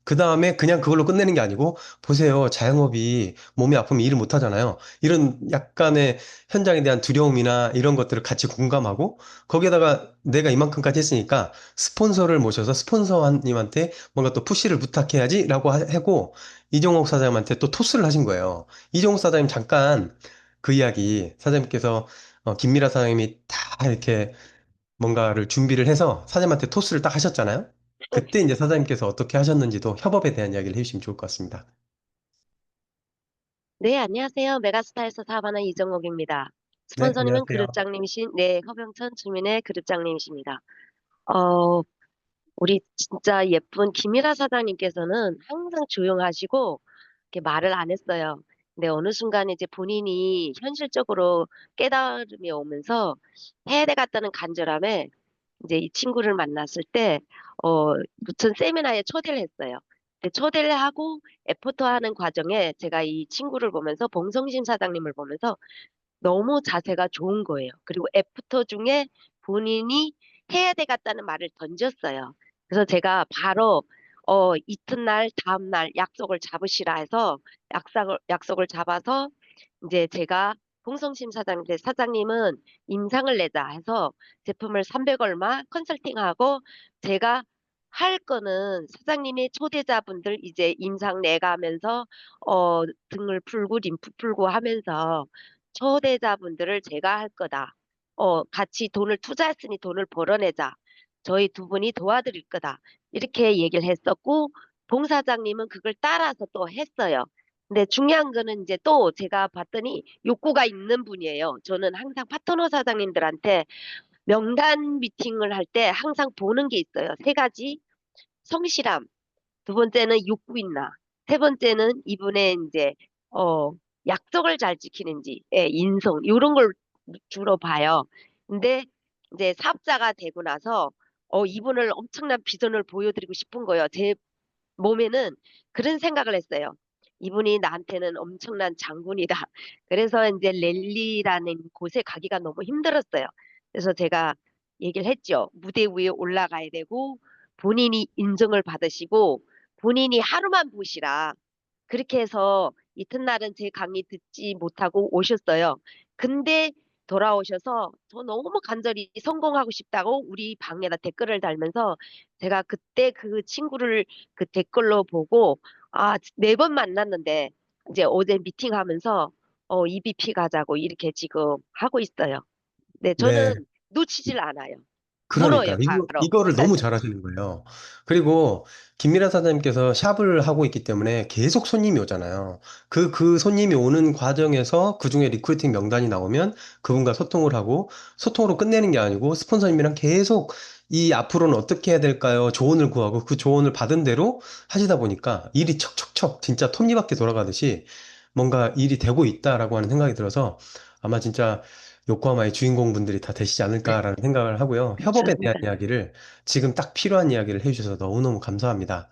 그 다음에 그냥 그걸로 끝내는 게 아니고, 보세요. 자영업이 몸이 아프면 일을 못 하잖아요. 이런 약간의 현장에 대한 두려움이나 이런 것들을 같이 공감하고, 거기에다가 내가 이만큼까지 했으니까 스폰서를 모셔서 스폰서님한테 뭔가 또 푸시를 부탁해야지라고 하고, 이종옥 사장님한테 또 토스를 하신 거예요. 이종옥 사장님 잠깐 그 이야기, 사장님께서 김미라 사장님이 다 이렇게 뭔가를 준비를 해서 사장님한테 토스를 딱 하셨잖아요. 그때 이제 사장님께서 어떻게 하셨는지도 협업에 대한 이야기를 해주시면 좋을 것 같습니다. 네, 안녕하세요. 메가스타에서 사업하는 이정옥입니다. 네, 스폰서님은 안녕하세요. 그룹장님이신, 네, 허병천 주민의 그룹장님이십니다. 어, 우리 진짜 예쁜 김일아 사장님께서는 항상 조용하시고, 이렇게 말을 안 했어요. 근데 어느 순간 이제 본인이 현실적으로 깨달음이 오면서 해야 되겠다는 간절함에 이제 이 친구를 만났을 때, 무슨 세미나에 초대를 했어요. 근데 초대를 하고 에포터 하는 과정에 제가 이 친구를 보면서 봉성심 사장님을 보면서 너무 자세가 좋은 거예요. 그리고 애프터 중에 본인이 해야 되겠다는 말을 던졌어요. 그래서 제가 바로 이튿날 다음날 약속을 잡으시라 해서 약속을 잡아서 이제 제가 봉성심 사장님한테 사장님은 임상을 내자 해서 제품을 300 얼마 컨설팅하고 제가 할 거는 사장님의 초대자분들 이제 임상 내가면서 등을 풀고 림프 풀고 하면서 초대자분들을 제가 할 거다. 같이 돈을 투자했으니 돈을 벌어내자. 저희 두 분이 도와드릴 거다. 이렇게 얘기를 했었고, 봉사장님은 그걸 따라서 또 했어요. 근데 중요한 거는 이제 또 제가 봤더니 욕구가 있는 분이에요. 저는 항상 파트너 사장님들한테 명단 미팅을 할 때 항상 보는 게 있어요. 세 가지. 성실함. 두 번째는 욕구 있나. 세 번째는 이분의 이제 어 약속을 잘 지키는지, 예, 인성 이런 걸 주로 봐요. 근데 이제 사업자가 되고 나서 이분을 엄청난 비전을 보여드리고 싶은 거예요. 제 몸에는 그런 생각을 했어요. 이분이 나한테는 엄청난 장군이다. 그래서 이제 랠리라는 곳에 가기가 너무 힘들었어요. 그래서 제가 얘기를 했죠. 무대 위에 올라가야 되고 본인이 인정을 받으시고 본인이 하루만 보시라. 그렇게 해서 이튿날은 제 강의 듣지 못하고 오셨어요. 근데 돌아오셔서 저 너무 간절히 성공하고 싶다고 우리 방에다 댓글을 달면서 제가 그때 그 친구를 그 댓글로 보고 네 번 만났는데 이제 어제 미팅하면서 EBP 가자고 이렇게 지금 하고 있어요. 네, 네. 저는 놓치질 않아요. 그러니까 물어요, 이거, 바로. 이거를 너무 잘하시는 거예요. 그리고 김미라 사장님께서 샵을 하고 있기 때문에 계속 손님이 오잖아요. 그 손님이 오는 과정에서 그중에 리크루팅 명단이 나오면 그분과 소통을 하고 소통으로 끝내는 게 아니고 스폰서님이랑 계속 이 앞으로는 어떻게 해야 될까요? 조언을 구하고 그 조언을 받은 대로 하시다 보니까 일이 척척척 진짜 톱니바퀴 돌아가듯이 뭔가 일이 되고 있다라고 하는 생각이 들어서 아마 진짜 요코하마의 주인공분들이 다 되시지 않을까라는 생각을 하고요. 협업에 대한 감사합니다. 이야기를 지금 딱 필요한 이야기를 해주셔서 너무너무 감사합니다.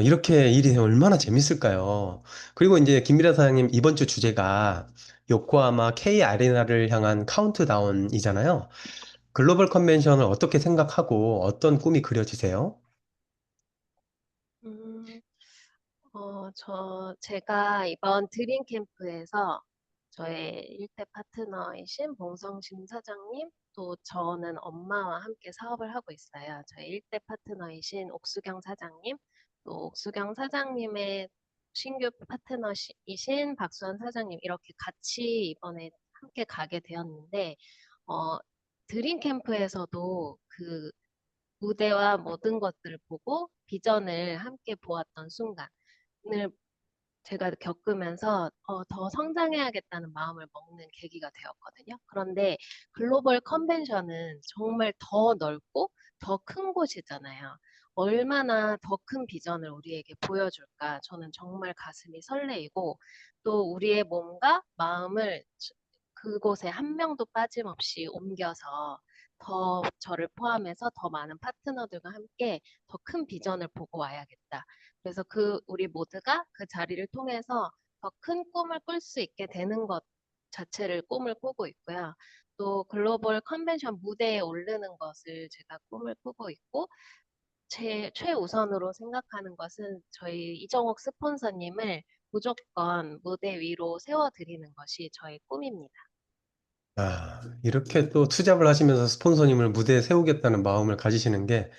이렇게 일이 되면 얼마나 재밌을까요? 그리고 이제 김미라 사장님 이번 주 주제가 요코하마 K 아레나를 향한 카운트다운이잖아요. 글로벌 컨벤션을 어떻게 생각하고 어떤 꿈이 그려지세요? 음, 제가 이번 드림 캠프에서 저의 일대 파트너이신 봉성심 사장님, 또 저는 엄마와 함께 사업을 하고 있어요. 저의 일대 파트너이신 옥수경 사장님, 또 옥수경 사장님의 신규 파트너이신 박수환 사장님, 이렇게 같이 이번에 함께 가게 되었는데, 어, 드림 캠프에서도 그 무대와 모든 것들을 보고 비전을 함께 보았던 순간을 제가 겪으면서 더 성장해야겠다는 마음을 먹는 계기가 되었거든요. 그런데 글로벌 컨벤션은 정말 더 넓고 더 큰 곳이잖아요. 얼마나 더 큰 비전을 우리에게 보여줄까? 저는 정말 가슴이 설레이고 또 우리의 몸과 마음을 그곳에 한 명도 빠짐없이 옮겨서 더 저를 포함해서 더 많은 파트너들과 함께 더 큰 비전을 보고 와야겠다. 그래서 우리 모두가 그 자리를 통해서 더 큰 꿈을 꿀 수 있게 되는 것 자체를 꿈을 꾸고 있고요. 또 글로벌 컨벤션 무대에 오르는 것을 제가 꿈을 꾸고 있고 최우선으로 생각하는 것은 저희 이정옥 스폰서님을 무조건 무대 위로 세워드리는 것이 저의 꿈입니다. 이렇게 또 투잡을 하시면서 스폰서님을 무대에 세우겠다는 마음을 가지시는 게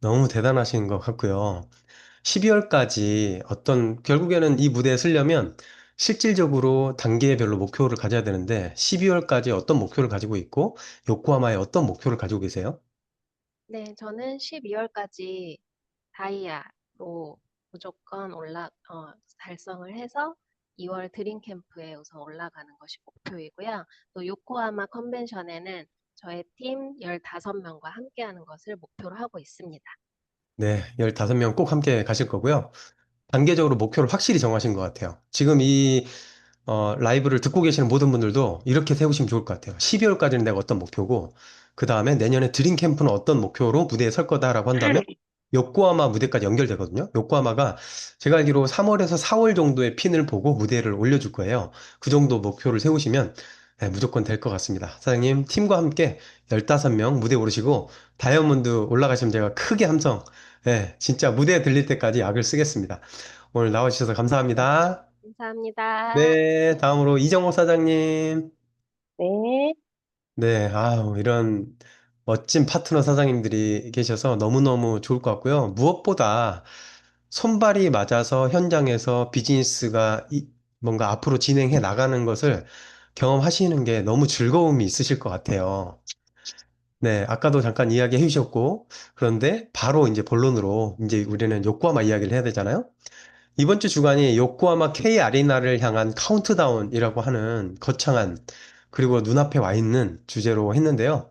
너무 대단하신 것 같고요. 12월까지 결국에는 이 무대에 서려면 실질적으로 단계별로 목표를 가져야 되는데 12월까지 어떤 목표를 가지고 있고 요코하마에 어떤 목표를 가지고 계세요? 네, 저는 12월까지 다이아로 무조건 달성을 해서 2월 드림 캠프에 우선 올라가는 것이 목표이고요. 또 요코하마 컨벤션에는 저의 팀 15명과 함께하는 것을 목표로 하고 있습니다. 네, 15명 꼭 함께 가실 거고요. 단계적으로 목표를 확실히 정하신 것 같아요. 지금 이 라이브를 듣고 계시는 모든 분들도 이렇게 세우시면 좋을 것 같아요. 12월까지는 내가 어떤 목표고, 그 다음에 내년에 드림 캠프는 어떤 목표로 무대에 설 거다라고 한다면, 요코하마 무대까지 연결되거든요. 요코하마가 제가 알기로 3월에서 4월 정도의 핀을 보고 무대를 올려줄 거예요. 그 정도 목표를 세우시면 네, 무조건 될 것 같습니다. 사장님, 팀과 함께 15명 무대 오르시고, 다이아몬드 올라가시면 제가 크게 함성, 네, 진짜 무대에 들릴 때까지 약을 쓰겠습니다. 오늘 나와주셔서 감사합니다. 감사합니다. 네, 다음으로 이정호 사장님. 네. 네, 이런 멋진 파트너 사장님들이 계셔서 너무너무 좋을 것 같고요. 무엇보다 손발이 맞아서 현장에서 비즈니스가 뭔가 앞으로 진행해 나가는 것을 경험하시는 게 너무 즐거움이 있으실 것 같아요. 네, 아까도 잠깐 이야기해 주셨고, 그런데 바로 이제 본론으로 이제 우리는 요코하마 이야기를 해야 되잖아요. 이번 주 주간이 요코하마 K 아리나를 향한 카운트다운이라고 하는 거창한 그리고 눈앞에 와 있는 주제로 했는데요.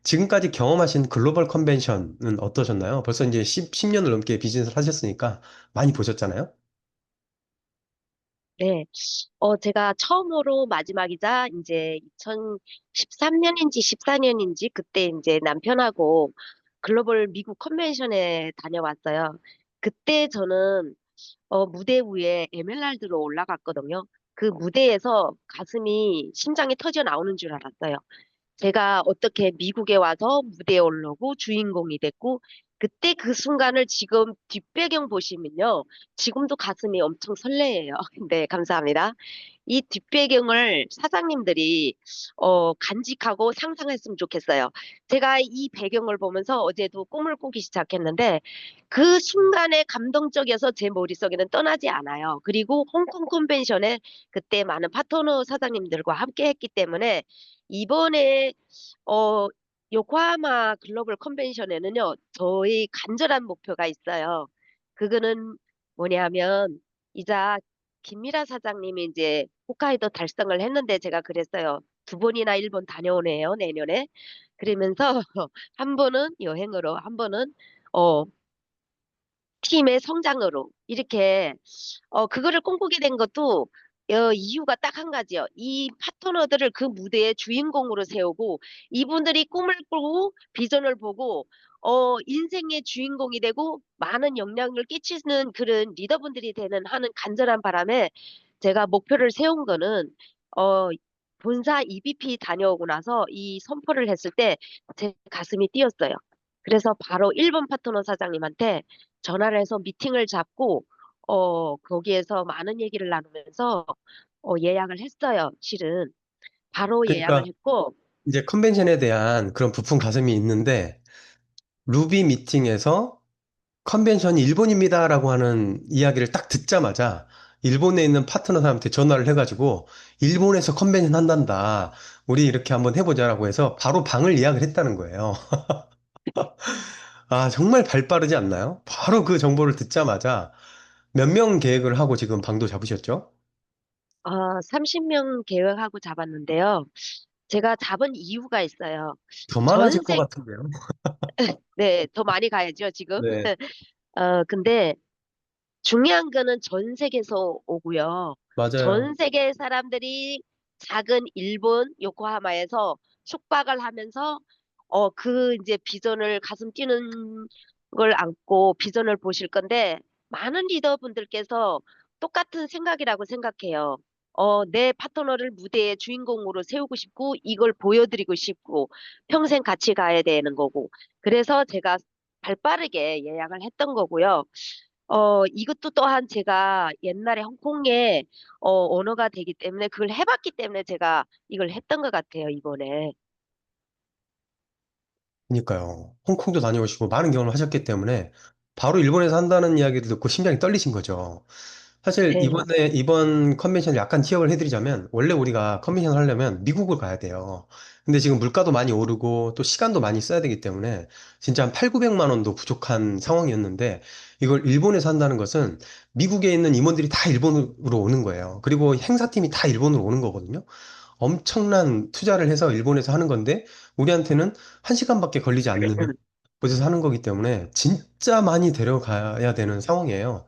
지금까지 경험하신 글로벌 컨벤션은 어떠셨나요? 벌써 이제 10년을 넘게 비즈니스를 하셨으니까 많이 보셨잖아요? 네. 제가 처음으로 마지막이자 이제 2013년인지 14년인지 그때 이제 남편하고 글로벌 미국 컨벤션에 다녀왔어요. 그때 저는 무대 위에 에메랄드로 올라갔거든요. 그 무대에서 심장이 터져 나오는 줄 알았어요. 제가 어떻게 미국에 와서 무대에 오르고 주인공이 됐고, 그때 그 순간을 지금 뒷배경 보시면요. 지금도 가슴이 엄청 설레요. 네, 감사합니다. 이 뒷배경을 사장님들이 간직하고 상상했으면 좋겠어요. 제가 이 배경을 보면서 어제도 꿈을 꾸기 시작했는데 그 순간에 감동적이어서 제 머릿속에는 떠나지 않아요. 그리고 홍콩 컨벤션에 그때 많은 파트너 사장님들과 함께 했기 때문에 이번에 어 요코하마 글로벌 컨벤션에는요. 저희 간절한 목표가 있어요. 그거는 뭐냐면 이자 김미라 사장님이 이제 홋카이도 달성을 했는데 제가 그랬어요. 두 번이나 일본 다녀오네요, 내년에. 그러면서 한 번은 여행으로, 한 번은 어 팀의 성장으로 이렇게 그거를 꿈꾸게 된 것도 이유가 딱 한 가지요. 이 파트너들을 그 무대의 주인공으로 세우고 이분들이 꿈을 꾸고 비전을 보고 인생의 주인공이 되고 많은 영향을 끼치는 그런 리더분들이 되는 하는 간절한 바람에 제가 목표를 세운 거는 어 본사 EVP 다녀오고 나서 이 선포를 했을 때 제 가슴이 뛰었어요. 그래서 바로 일본 파트너 사장님한테 전화를 해서 미팅을 잡고 거기에서 많은 얘기를 나누면서 예약을 했어요. 실은 바로 예약을 그러니까 했고 이제 컨벤션에 대한 그런 부푼 가슴이 있는데 루비 미팅에서 컨벤션이 일본입니다라고 하는 이야기를 딱 듣자마자 일본에 있는 파트너 사람한테 전화를 해가지고 일본에서 컨벤션 한단다. 우리 이렇게 한번 해보자라고 해서 바로 방을 예약을 했다는 거예요. 정말 발 빠르지 않나요? 바로 그 정보를 듣자마자 몇 명 계획을 하고 지금 방도 잡으셨죠? 30명 계획하고 잡았는데요. 제가 잡은 이유가 있어요. 더 많아질 전 것 세, 같은데요? 네, 더 많이 가야죠, 지금. 네, 근데 중요한 거는 전 세계에서 오고요. 맞아요. 전 세계 사람들이 작은 일본 요코하마에서 숙박을 하면서 그 이제 비전을 가슴 뛰는 걸 안고 비전을 보실 건데 많은 리더분들께서 똑같은 생각이라고 생각해요. 내 파트너를 무대의 주인공으로 세우고 싶고 이걸 보여드리고 싶고 평생 같이 가야 되는 거고. 그래서 제가 발빠르게 예약을 했던 거고요. 이것도 또한 제가 옛날에 홍콩에 언어가 되기 때문에 그걸 해봤기 때문에 제가 이걸 했던 것 같아요, 이번에. 그러니까요. 홍콩도 다녀오시고 많은 경험을 하셨기 때문에 바로 일본에서 한다는 이야기를 듣고 심장이 떨리신 거죠. 사실 네. 이번 컨벤션을 약간 티업을 해드리자면 원래 우리가 컨벤션을 하려면 미국을 가야 돼요. 근데 지금 물가도 많이 오르고 또 시간도 많이 써야 되기 때문에 진짜 한 8, 900만 원도 부족한 상황이었는데 이걸 일본에서 한다는 것은 미국에 있는 임원들이 다 일본으로 오는 거예요. 그리고 행사팀이 다 일본으로 오는 거거든요. 엄청난 투자를 해서 일본에서 하는 건데 우리한테는 한 시간밖에 걸리지 않는 곳에서 하는 거기 때문에 진짜 많이 데려가야 되는 상황이에요.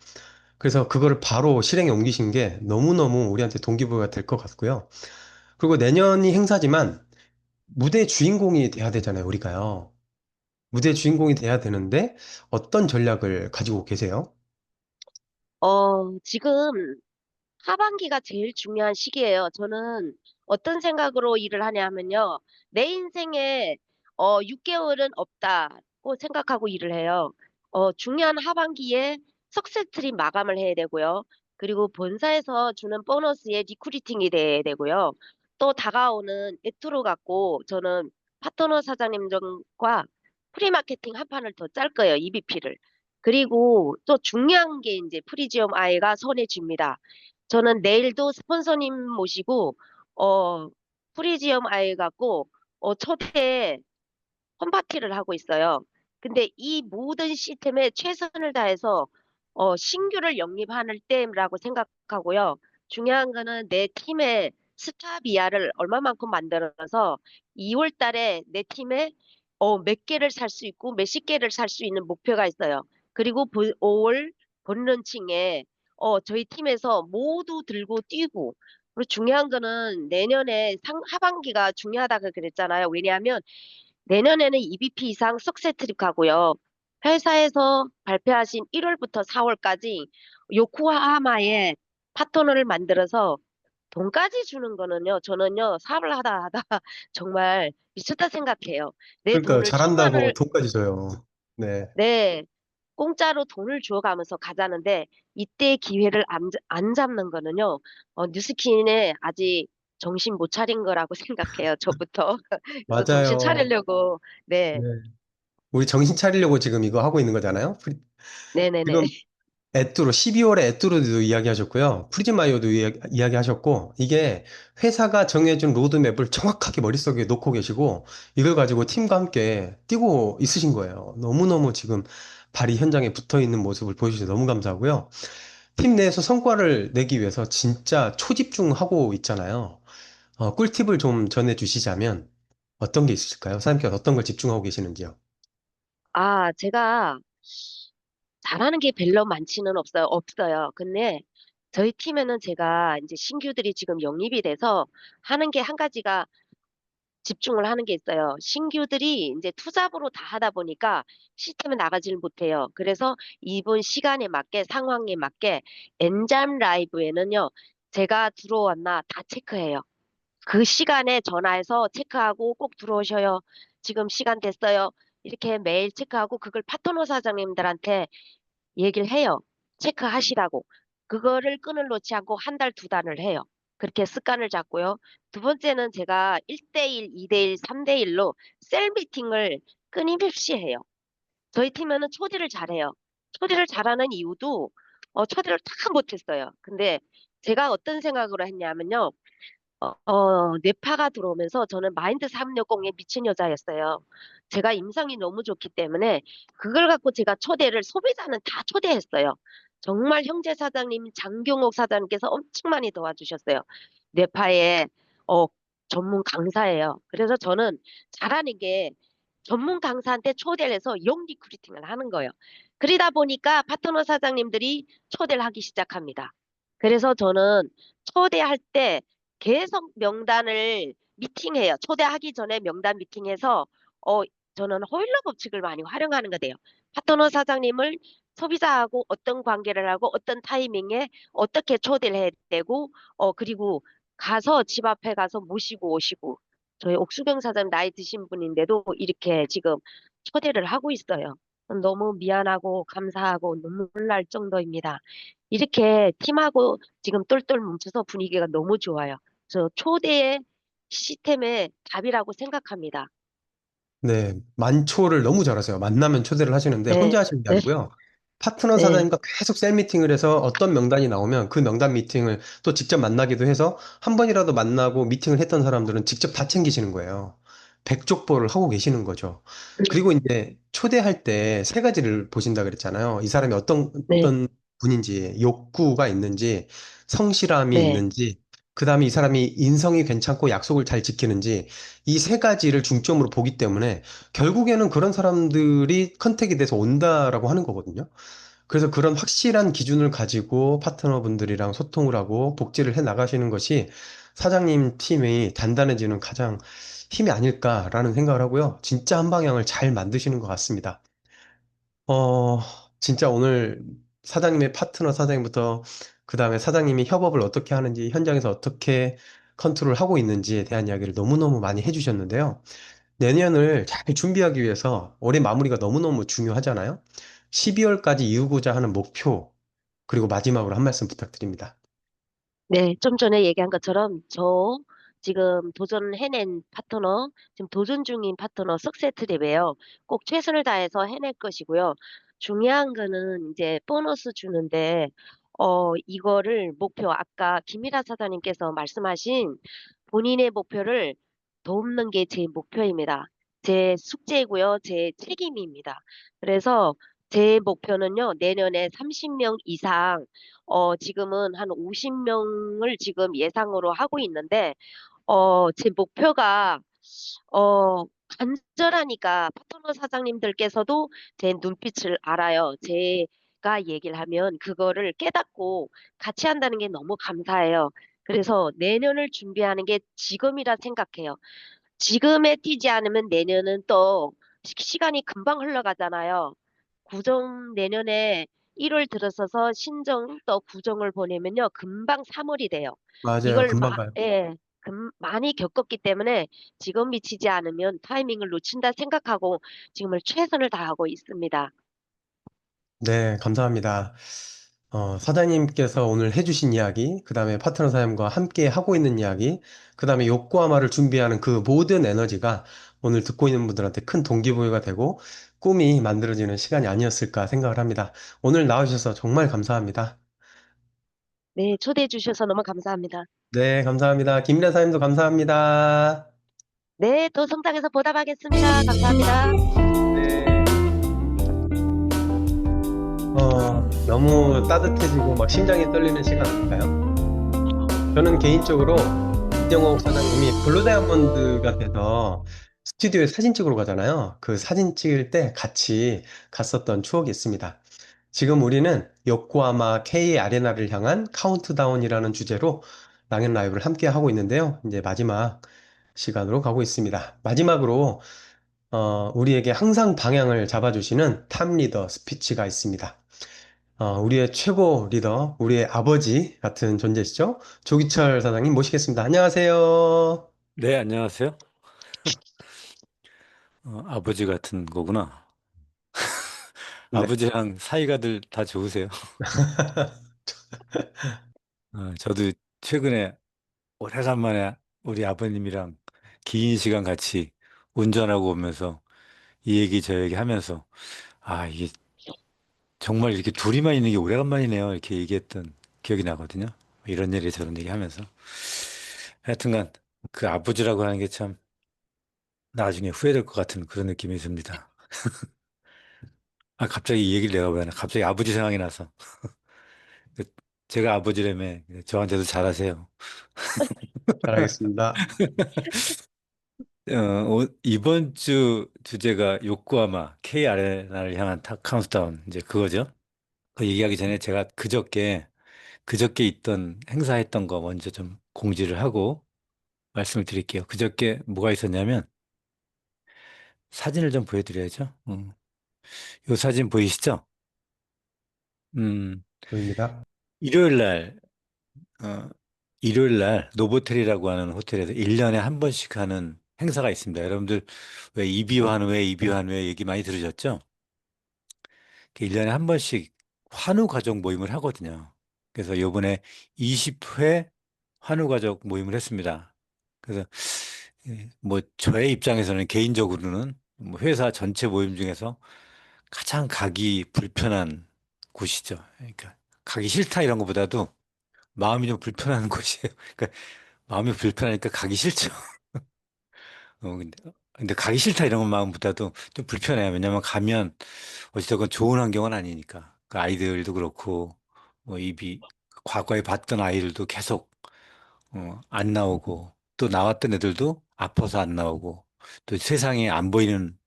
그래서 그거를 바로 실행에 옮기신 게 너무너무 우리한테 동기부여가 될 것 같고요. 그리고 내년이 행사지만 무대 주인공이 돼야 되잖아요, 우리가요. 무대 주인공이 돼야 되는데 어떤 전략을 가지고 계세요? 지금 하반기가 제일 중요한 시기예요. 저는 어떤 생각으로 일을 하냐면요. 내 인생에 6개월은 없다고 생각하고 일을 해요. 중요한 하반기에 석세트리 마감을 해야 되고요. 그리고 본사에서 주는 보너스에 리크루팅이 돼야 되고요. 또 다가오는 에투로 갖고 저는 파트너 사장님과 프리마케팅 한 판을 더 짤 거예요. EBP를. 그리고 또 중요한 게 이제 프리지엄 아이가 손에 쥡니다. 저는 내일도 스폰서님 모시고 어 프리지엄 아이 갖고 초대 홈파티를 하고 있어요. 근데 이 모든 시스템에 최선을 다해서 신규를 영입하는 때라고 생각하고요. 중요한 거는 내 팀의 스타 비아를 얼마만큼 만들어서 2월 달에 내 팀에 몇 개를 살 수 있고 몇십 개를 살 수 있는 목표가 있어요. 그리고 5월 본런칭에 저희 팀에서 모두 들고 뛰고 그리고 중요한 거는 내년에 하반기가 중요하다고 그랬잖아요. 왜냐하면 내년에는 EBP 이상 석세트립 가고요. 회사에서 발표하신 1월부터 4월까지 요코하마에 파트너를 만들어서 돈까지 주는 거는요. 저는요. 사업을 하다 하다 정말 미쳤다 생각해요. 내 그러니까 돈을 잘한다고 천만을 돈까지 줘요. 네. 네. 공짜로 돈을 주어가면서 가자는데 이때 기회를 안 잡는 거는요. 뉴스킨에 아직 정신 못 차린 거라고 생각해요. 저부터. 그래서 정신 맞아요. 차리려고 네. 네. 우리 정신 차리려고 지금 이거 하고 있는 거잖아요. 네네네. 지금 12월에 에뚜루도 이야기하셨고요. 프리즈마이어도 이야기하셨고, 이게 회사가 정해준 로드맵을 정확하게 머릿속에 놓고 계시고, 이걸 가지고 팀과 함께 뛰고 있으신 거예요. 너무너무 지금 발이 현장에 붙어 있는 모습을 보여주셔서 너무 감사하고요. 팀 내에서 성과를 내기 위해서 진짜 초집중하고 있잖아요. 꿀팁을 좀 전해주시자면 어떤 게 있으실까요? 사장님께서 어떤 걸 집중하고 계시는지요? 제가 잘하는 게 별로 많지는 없어요. 근데 저희 팀에는 제가 이제 신규들이 지금 영입이 돼서 하는 게 한 가지가 집중을 하는 게 있어요. 신규들이 이제 투잡으로 다 하다 보니까 시스템에 나가지를 못해요. 그래서 이번 시간에 맞게 상황에 맞게 엔잠 라이브에는요. 제가 들어왔나 다 체크해요. 그 시간에 전화해서 체크하고 꼭 들어오셔요. 지금 시간 됐어요. 이렇게 매일 체크하고 그걸 파트너 사장님들한테 얘기를 해요. 체크하시라고. 그거를 끈을 놓지 않고 한 달, 두 달을 해요. 그렇게 습관을 잡고요. 두 번째는 제가 1대1, 2대1, 3대1로 셀 미팅을 끊임없이 해요. 저희 팀에는 초대를 잘해요. 초대를 잘하는 이유도 초대를 다 못했어요. 근데 제가 어떤 생각으로 했냐면요. 뇌파가 들어오면서 저는 마인드 360에 미친 여자였어요. 제가 임상이 너무 좋기 때문에 그걸 갖고 제가 초대를 소비자는 다 초대했어요. 정말 형제 사장님, 장경옥 사장님께서 엄청 많이 도와주셨어요. 뇌파의 어, 전문 강사예요. 그래서 저는 잘하는 게 전문 강사한테 초대를 해서 영 리크루팅을 하는 거예요. 그러다 보니까 파트너 사장님들이 초대를 하기 시작합니다. 그래서 저는 초대할 때 계속 명단을 미팅해요. 초대하기 전에 명단 미팅해서 저는 호일러 법칙을 많이 활용하는 거예요. 파트너 사장님을 소비자하고 어떤 관계를 하고 어떤 타이밍에 어떻게 초대를 해야 되고 그리고 가서 집 앞에 가서 모시고 오시고 저희 옥수경 사장님 나이 드신 분인데도 이렇게 지금 초대를 하고 있어요. 너무 미안하고 감사하고 눈물 날 정도입니다. 이렇게 팀하고 지금 똘똘 뭉쳐서 분위기가 너무 좋아요. 저 초대의 시스템의 답이라고 생각합니다. 네, 만초를 너무 잘하세요. 만나면 초대를 하시는데 네, 혼자 하시는 게 네, 아니고요. 파트너 네, 사장님과 계속 셀 미팅을 해서 어떤 명단이 나오면 그 명단 미팅을 또 직접 만나기도 해서 한 번이라도 만나고 미팅을 했던 사람들은 직접 다 챙기시는 거예요. 백족보를 하고 계시는 거죠. 그리고 이제 초대할 때 세 가지를 보신다 그랬잖아요. 이 사람이 네, 어떤 분인지, 욕구가 있는지, 성실함이 네. 있는지, 그 다음에 이 사람이 인성이 괜찮고 약속을 잘 지키는지, 이 세 가지를 중점으로 보기 때문에 결국에는 그런 사람들이 컨택이 돼서 온다라고 하는 거거든요. 그래서 그런 확실한 기준을 가지고 파트너분들이랑 소통을 하고 복지를 해 나가시는 것이 사장님 팀이 단단해지는 가장 힘이 아닐까라는 생각을 하고요. 진짜 한 방향을 잘 만드시는 것 같습니다. 어, 진짜 오늘 사장님의 파트너 사장님부터 그 다음에 사장님이 협업을 어떻게 하는지 현장에서 어떻게 컨트롤 하고 있는지에 대한 이야기를 너무너무 많이 해주셨는데요. 내년을 잘 준비하기 위해서 올해 마무리가 너무너무 중요하잖아요. 12월까지 이루고자 하는 목표, 그리고 마지막으로 한 말씀 부탁드립니다. 네, 좀 전에 얘기한 것처럼 저 지금 도전해낸 파트너, 지금 도전 중인 파트너 석세트립이에요. 꼭 최선을 다해서 해낼 것이고요. 중요한 거는 이제 보너스 주는데, 이거를 목표, 아까 김일아 사장님께서 말씀하신 본인의 목표를 돕는 게 제 목표입니다. 제 숙제이고요. 제 책임입니다. 그래서 제 목표는요, 내년에 30명 이상 지금은 한 50명을 지금 예상으로 하고 있는데, 제 목표가, 간절하니까 파트너 사장님들께서도 제 눈빛을 알아요. 제가 얘기를 하면 그거를 깨닫고 같이 한다는 게 너무 감사해요. 그래서 내년을 준비하는 게 지금이라 생각해요. 지금에 뛰지 않으면 내년은 또 시간이 금방 흘러가잖아요. 내년에 1월 들어서서 신정 또 구정을 보내면요. 금방 3월이 돼요. 맞아요. 이걸 금방 가요. 예, 많이 겪었기 때문에 지금 미치지 않으면 타이밍을 놓친다 생각하고 지금을 최선을 다하고 있습니다. 네, 감사합니다. 사장님께서 오늘 해주신 이야기, 그 다음에 파트너 사장님과 함께 하고 있는 이야기, 그 다음에 요코하마를 준비하는 그 모든 에너지가 오늘 듣고 있는 분들한테 큰 동기부여가 되고 꿈이 만들어지는 시간이 아니었을까 생각을 합니다. 오늘 나와주셔서 정말 감사합니다. 네, 초대해 주셔서 너무 감사합니다. 네, 감사합니다. 김민아 사장님도 감사합니다. 네, 또 성장해서 보답하겠습니다. 감사합니다. 너무 따뜻해지고 막 심장이 떨리는 시간 아닐까요? 저는 개인적으로 이정옥 사장님이 블루 다이아몬드가 돼서 스튜디오에 사진 찍으러 가잖아요. 그 사진 찍을 때 같이 갔었던 추억이 있습니다. 지금 우리는 요코하마 K 아레나를 향한 카운트다운이라는 주제로 랑앤 라이브를 함께 하고 있는데요. 이제 마지막 시간으로 가고 있습니다. 마지막으로 우리에게 항상 방향을 잡아주시는 탑 리더 스피치가 있습니다. 우리의 최고 리더, 우리의 아버지 같은 존재시죠? 조기철 사장님 모시겠습니다. 안녕하세요. 네, 안녕하세요. 아버지 같은 거구나. 네. 아버지랑 사이가들 다 좋으세요? 저도 최근에 오래간만에 우리 아버님이랑 긴 시간 같이 운전하고 오면서 이 얘기 저 얘기 하면서 이게 정말 이렇게 둘이만 있는 게 오래간만이네요. 이렇게 얘기했던 기억이 나거든요. 이런 얘기 저런 얘기 하면서. 하여튼간 그 아버지라고 하는 게 참 나중에 후회될 것 같은 그런 느낌이 듭니다. 갑자기 이 얘기를 내가 왜 하나. 갑자기 아버지 생각이 나서. 그 제가 아버지라며 저한테도 잘하세요. 잘하겠습니다. 이번 주 주제가 요코하마 K 아레나를 향한 카운트다운 이제 그거죠. 그 얘기하기 전에 제가 그저께 있던 행사했던 거 먼저 좀 공지를 하고 말씀을 드릴게요. 그저께 뭐가 있었냐면 사진을 좀 보여드려야죠. 요 사진 보이시죠? 음, 보입니다. 일요일 날 어, 일요일 날 노보텔이라고 하는 호텔에서 1년에 한 번씩 하는 행사가 있습니다. 여러분들 왜 이비환회 얘기 많이 들으셨죠? 1년에 한 번씩 환우 가족 모임을 하거든요. 그래서 요번에 20회 환우 가족 모임을 했습니다. 그래서 뭐 저의 입장에서는 개인적으로는 뭐 회사 전체 모임 중에서 가장 가기 불편한 곳이죠. 그러니까 가기 싫다 이런 것보다도 마음이 좀 불편한 곳이에요. 그러니까 마음이 불편하니까 가기 싫죠. 근데 가기 싫다 이런 마음보다도 좀 불편해요. 왜냐면 가면 어찌됐건 좋은 환경은 아니니까. 그 아이들도 그렇고, 뭐 과거에 봤던 아이들도 계속, 안 나오고, 또 나왔던 애들도 아파서 안 나오고, 또 세상에 안 보이는,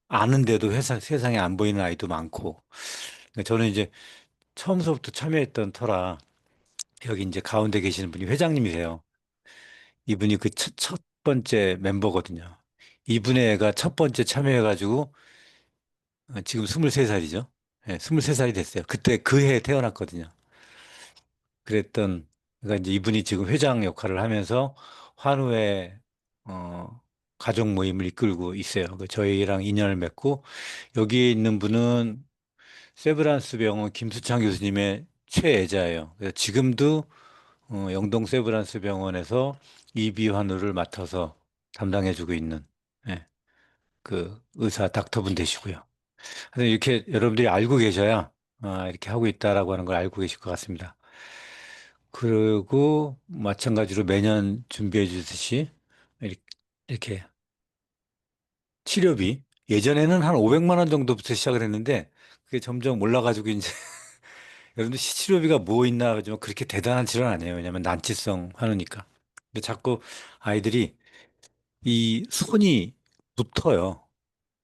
아는데도 세상에 안 보이는 아이도 많고. 그러니까 저는 이제 처음서부터 참여했던 터라, 여기 이제 가운데 계시는 분이 회장님이세요. 이분이 그 첫 번째 멤버거든요. 이분의 애가 첫 번째 참여해가지고 지금 23살이죠. 네, 23살이 됐어요. 그때 그 해에 태어났거든요. 그러니까 이제 이분이 지금 회장 역할을 하면서 환우의 어, 가족 모임을 이끌고 있어요. 저희랑 인연을 맺고 여기에 있는 분은 세브란스 병원 김수창 교수님의 최애자예요. 그래서 지금도 영동 세브란스 병원에서 이비 환우를 맡아서 담당해주고 있는 예, 그 의사 닥터분 되시고요. 그래서 이렇게 여러분들이 알고 계셔야 이렇게 하고 있다라고 하는 걸 알고 계실 것 같습니다. 그리고 마찬가지로 매년 준비해 주듯이 이렇게, 이렇게 치료비 예전에는 한 500만 원 정도부터 시작을 했는데 그게 점점 올라가지고 이제 여러분들 치료비가 뭐 있나 하지만 그렇게 대단한 치료는 아니에요. 왜냐하면 난치성 환우니까. 근데 자꾸 아이들이 이 손이 붙어요.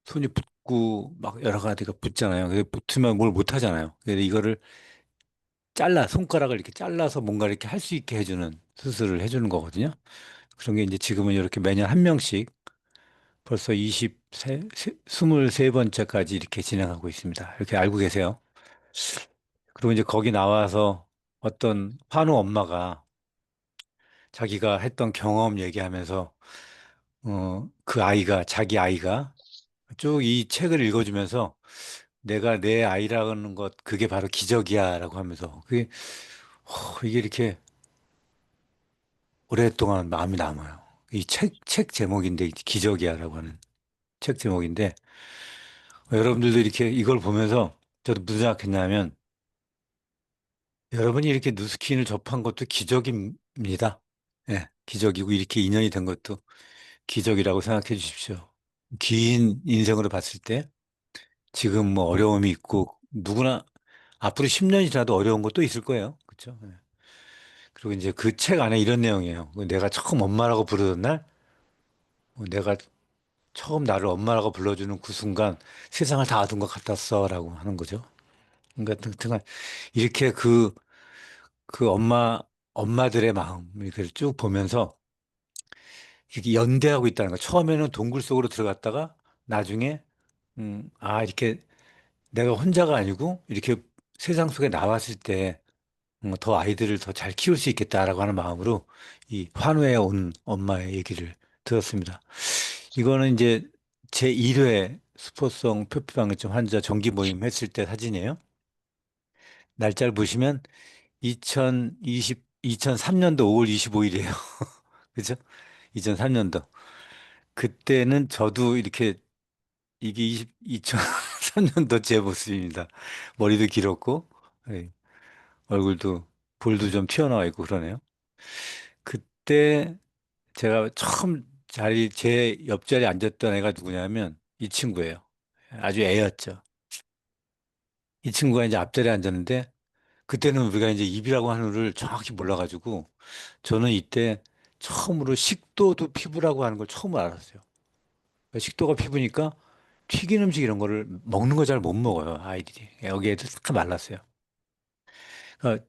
손이 붙고 막 여러 가지가 붙잖아요. 그래 붙으면 뭘 못 하잖아요. 그래서 이거를 손가락을 이렇게 잘라서 뭔가 이렇게 할 수 있게 해주는 수술을 해주는 거거든요. 그런 게 이제 지금은 이렇게 매년 한 명씩 벌써 23번째까지 이렇게 진행하고 있습니다. 이렇게 알고 계세요. 그리고 이제 거기 나와서 어떤 환우 엄마가 자기가 했던 경험 얘기하면서, 자기 아이가 쭉 이 책을 읽어주면서 내가 내 아이라는 것, 그게 바로 기적이야 라고 하면서 이게 이렇게 오랫동안 마음이 남아요. 이 책 제목인데, 기적이야라고 하는 책 제목인데, 여러분들도 이렇게 이걸 보면서 저도 무슨 생각했냐면, 여러분이 이렇게 누스킨을 접한 것도 기적입니다. 예, 기적이고, 이렇게 인연이 된 것도 기적이라고 생각해 주십시오. 긴 인생으로 봤을 때, 지금 뭐 어려움이 있고, 누구나 앞으로 10년이 지나도 어려운 것도 있을 거예요. 그렇죠? 예. 그리고 이제 그 책 안에 이런 내용이에요. 내가 처음 엄마라고 부르던 날, 내가 처음 나를 엄마라고 불러주는 그 순간 세상을 다 얻은 것 같았어라고 하는 거죠. 그러니까 등등한 이렇게 그 엄마들의 마음 이렇게 쭉 보면서 이렇게 연대하고 있다는 거. 처음에는 동굴 속으로 들어갔다가 나중에 이렇게 내가 혼자가 아니고 이렇게 세상 속에 나왔을 때 더 아이들을 더 잘 키울 수 있겠다라고 하는 마음으로 이 환우에 온 엄마의 얘기를 들었습니다. 이거는 이제 제 1회 스포성 표피방해증 환자 정기 모임 했을 때 사진이에요. 날짜를 보시면 2003년도 5월 25일이에요. 그죠? 2003년도. 그때는 저도 이렇게 이게 2003년도 제 모습입니다. 머리도 길었고, 예, 얼굴도 볼도 좀 튀어나와 있고 그러네요. 그때 제가 처음 제 옆자리에 앉았던 애가 누구냐면 이 친구예요. 아주 애였죠. 이 친구가 이제 앞자리에 앉았는데 그때는 우리가 이제 입이라고 하는 걸 정확히 몰라가지고 저는 이때 처음으로 식도도 피부라고 하는 걸 처음 알았어요. 그러니까 식도가 피부니까 튀긴 음식 이런 거를 먹는 거 잘 못 먹어요, 아이들이. 여기 애들 다 말랐어요. 그러니까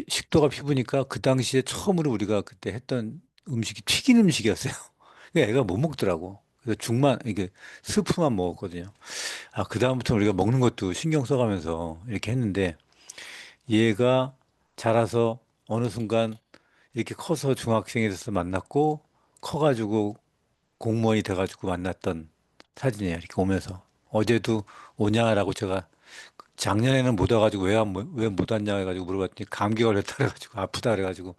식도가 피부니까 그 당시에 처음으로 우리가 그때 했던 음식이 튀긴 음식이었어요. 그러니까 애가 못 먹더라고. 그래서 이게 스프만 먹었거든요. 그다음부터 우리가 먹는 것도 신경 써가면서 이렇게 했는데 얘가 자라서 어느 순간 이렇게 커서 중학생이 돼서 만났고 커가지고 공무원이 돼가지고 만났던 사진이에요. 이렇게 오면서. 어제도 오냐라고 제가 작년에는 못 와가지고 왜 못 왔냐 해가지고 물어봤더니 감기 걸렸다 그래가지고 아프다 그래가지고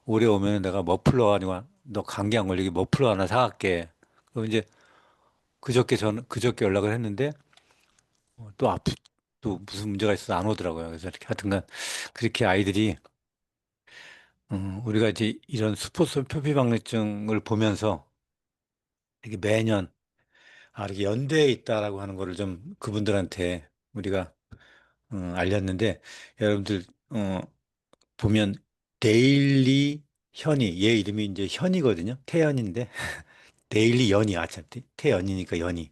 올해 오면은 내가 머플러 아니고 너 감기 안 걸리게 머플러 하나 사갈게. 그럼 이제 그저께 연락을 했는데 또 무슨 문제가 있어서 안 오더라고요. 그래서 이렇게 하여튼간 그렇게 아이들이 우리가 이제 이런 스포츠 표피방해증을 보면서 이렇게 매년 이렇게 연대에 있다라고 하는 거를 좀 그분들한테 우리가 알렸는데 여러분들 보면 데일리 현이 얘 이름이 이제 현이거든요. 태연인데 데일리 연이 참 태연이니까 연이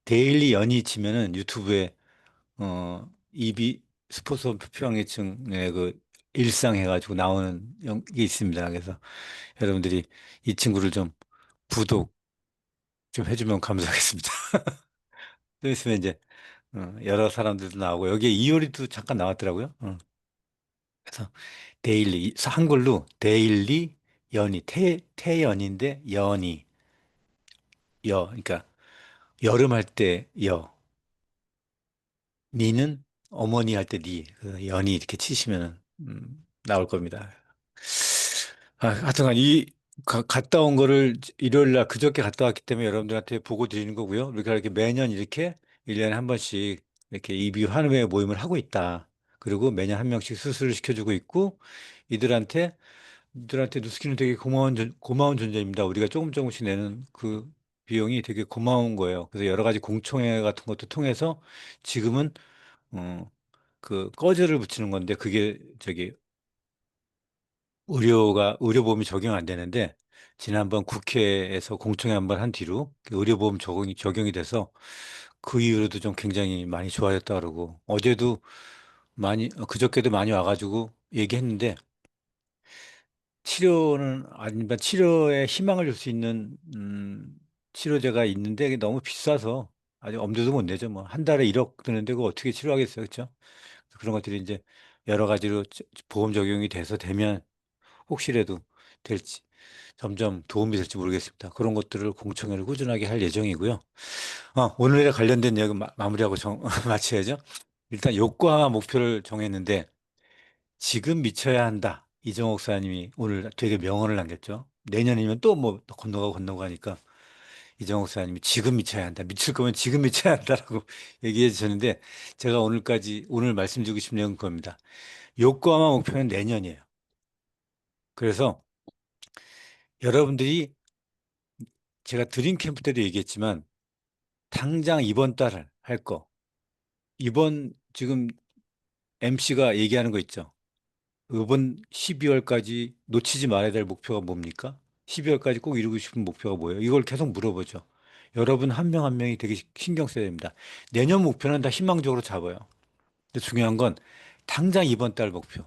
데일리 연이 치면은 유튜브에 이비 스포츠 표피방해증의 그 일상 해가지고 나오는 게 있습니다. 그래서 여러분들이 이 친구를 좀 구독 좀 해주면 감사하겠습니다. 또 있으면 이제 여러 사람들도 나오고 여기에 이효리도 잠깐 나왔더라고요. 그래서 한글로 데일리 연이 태연인데 연이 그러니까 여름 할 때 니는 어머니 할 때 니, 그 연이 이렇게 치시면은 나올 겁니다. 하여튼간 갔다 온 거를 일요일 날 그저께 갔다 왔기 때문에 여러분들한테 보고 드리는 거고요. 우리가 이렇게 매년 이렇게 1년에 한 번씩 이렇게 이비 환우회 모임을 하고 있다. 그리고 매년 한 명씩 수술을 시켜주고 있고 이들한테 누스키는 되게 고마운 존재입니다. 우리가 조금씩 내는 그 비용이 되게 고마운 거예요. 그래서 여러 가지 공청회 같은 것도 통해서 지금은 그 꺼즈를 붙이는 건데 그게 저기 의료보험이 적용 안 되는데 지난번 국회에서 공청회 한번 한 뒤로 그 의료보험 적용이 돼서 그 이후로도 좀 굉장히 많이 좋아졌다 그러고 어제도 그저께도 많이 와가지고 얘기했는데 치료는 아니면 치료에 희망을 줄 수 있는 치료제가 있는데 이게 너무 비싸서 아직 엄두도 못 내죠. 뭐 한 달에 1억 드는데 그거 어떻게 치료하겠어요, 그렇죠? 그런 것들이 이제 여러 가지로 보험 적용이 되면 혹시라도 될지 점점 도움이 될지 모르겠습니다. 그런 것들을 공청회를 꾸준하게 할 예정이고요. 오늘에 관련된 내용 마무리하고 마쳐야죠. 일단 요구와 목표를 정했는데 지금 미쳐야 한다. 이정옥 사님이 오늘 되게 명언을 남겼죠. 내년이면 또 뭐 건너가고 하니까 이정옥 사님이 지금 미쳐야 한다. 미칠 거면 지금 미쳐야 한다라고 얘기해 주셨는데 제가 오늘 말씀드리고 싶은 겁니다. 요구와 목표는 내년이에요. 그래서 여러분들이 제가 드림 캠프 때도 얘기했지만 당장 이번 달 할 거, 이번 지금 MC가 얘기하는 거 있죠. 이번 12월까지 놓치지 말아야 될 목표가 뭡니까? 12월까지 꼭 이루고 싶은 목표가 뭐예요? 이걸 계속 물어보죠. 여러분 한 명 한 명이 되게 신경 써야 됩니다. 내년 목표는 다 희망적으로 잡아요. 근데 중요한 건 당장 이번 달 목표.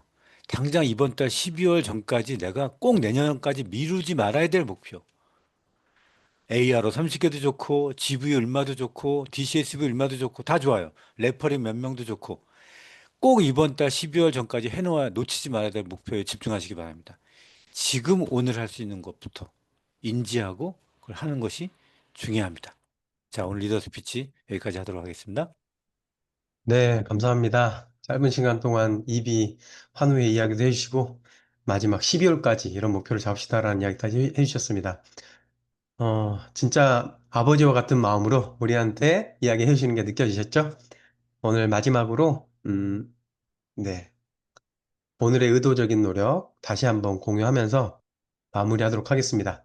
당장 이번 달 12월 전까지 내가 꼭 내년까지 미루지 말아야 될 목표. ARO 30개도 좋고, GV 얼마도 좋고, DCSV 얼마도 좋고, 다 좋아요. 레퍼링 몇 명도 좋고, 꼭 이번 달 12월 전까지 해놓아 놓치지 말아야 될 목표에 집중하시기 바랍니다. 지금 오늘 할 수 있는 것부터 인지하고 그걸 하는 것이 중요합니다. 자, 오늘 리더 스피치 여기까지 하도록 하겠습니다. 네, 감사합니다. 짧은 시간 동안 이비 환우의 이야기도 해주시고 마지막 12월까지 이런 목표를 잡읍시다라는 이야기까지 해주셨습니다. 진짜 아버지와 같은 마음으로 우리한테 이야기해 주시는 게 느껴지셨죠? 오늘 마지막으로 네, 오늘의 의도적인 노력 다시 한번 공유하면서 마무리하도록 하겠습니다.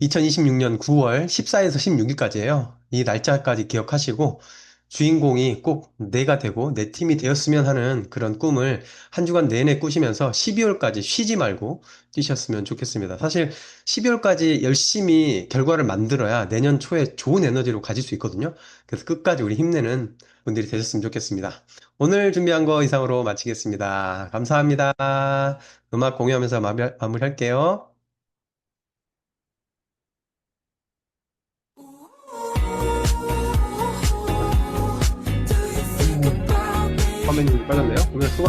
2026년 9월 14에서 16일까지예요. 이 날짜까지 기억하시고 주인공이 꼭 내가 되고 내 팀이 되었으면 하는 그런 꿈을 한 주간 내내 꾸시면서 12월까지 쉬지 말고 뛰셨으면 좋겠습니다. 사실 12월까지 열심히 결과를 만들어야 내년 초에 좋은 에너지로 가질 수 있거든요. 그래서 끝까지 우리 힘내는 분들이 되셨으면 좋겠습니다. 오늘 준비한 거 이상으로 마치겠습니다. 감사합니다. 음악 공유하면서 마무리할게요. 화면이 빠졌네요. 오늘 수고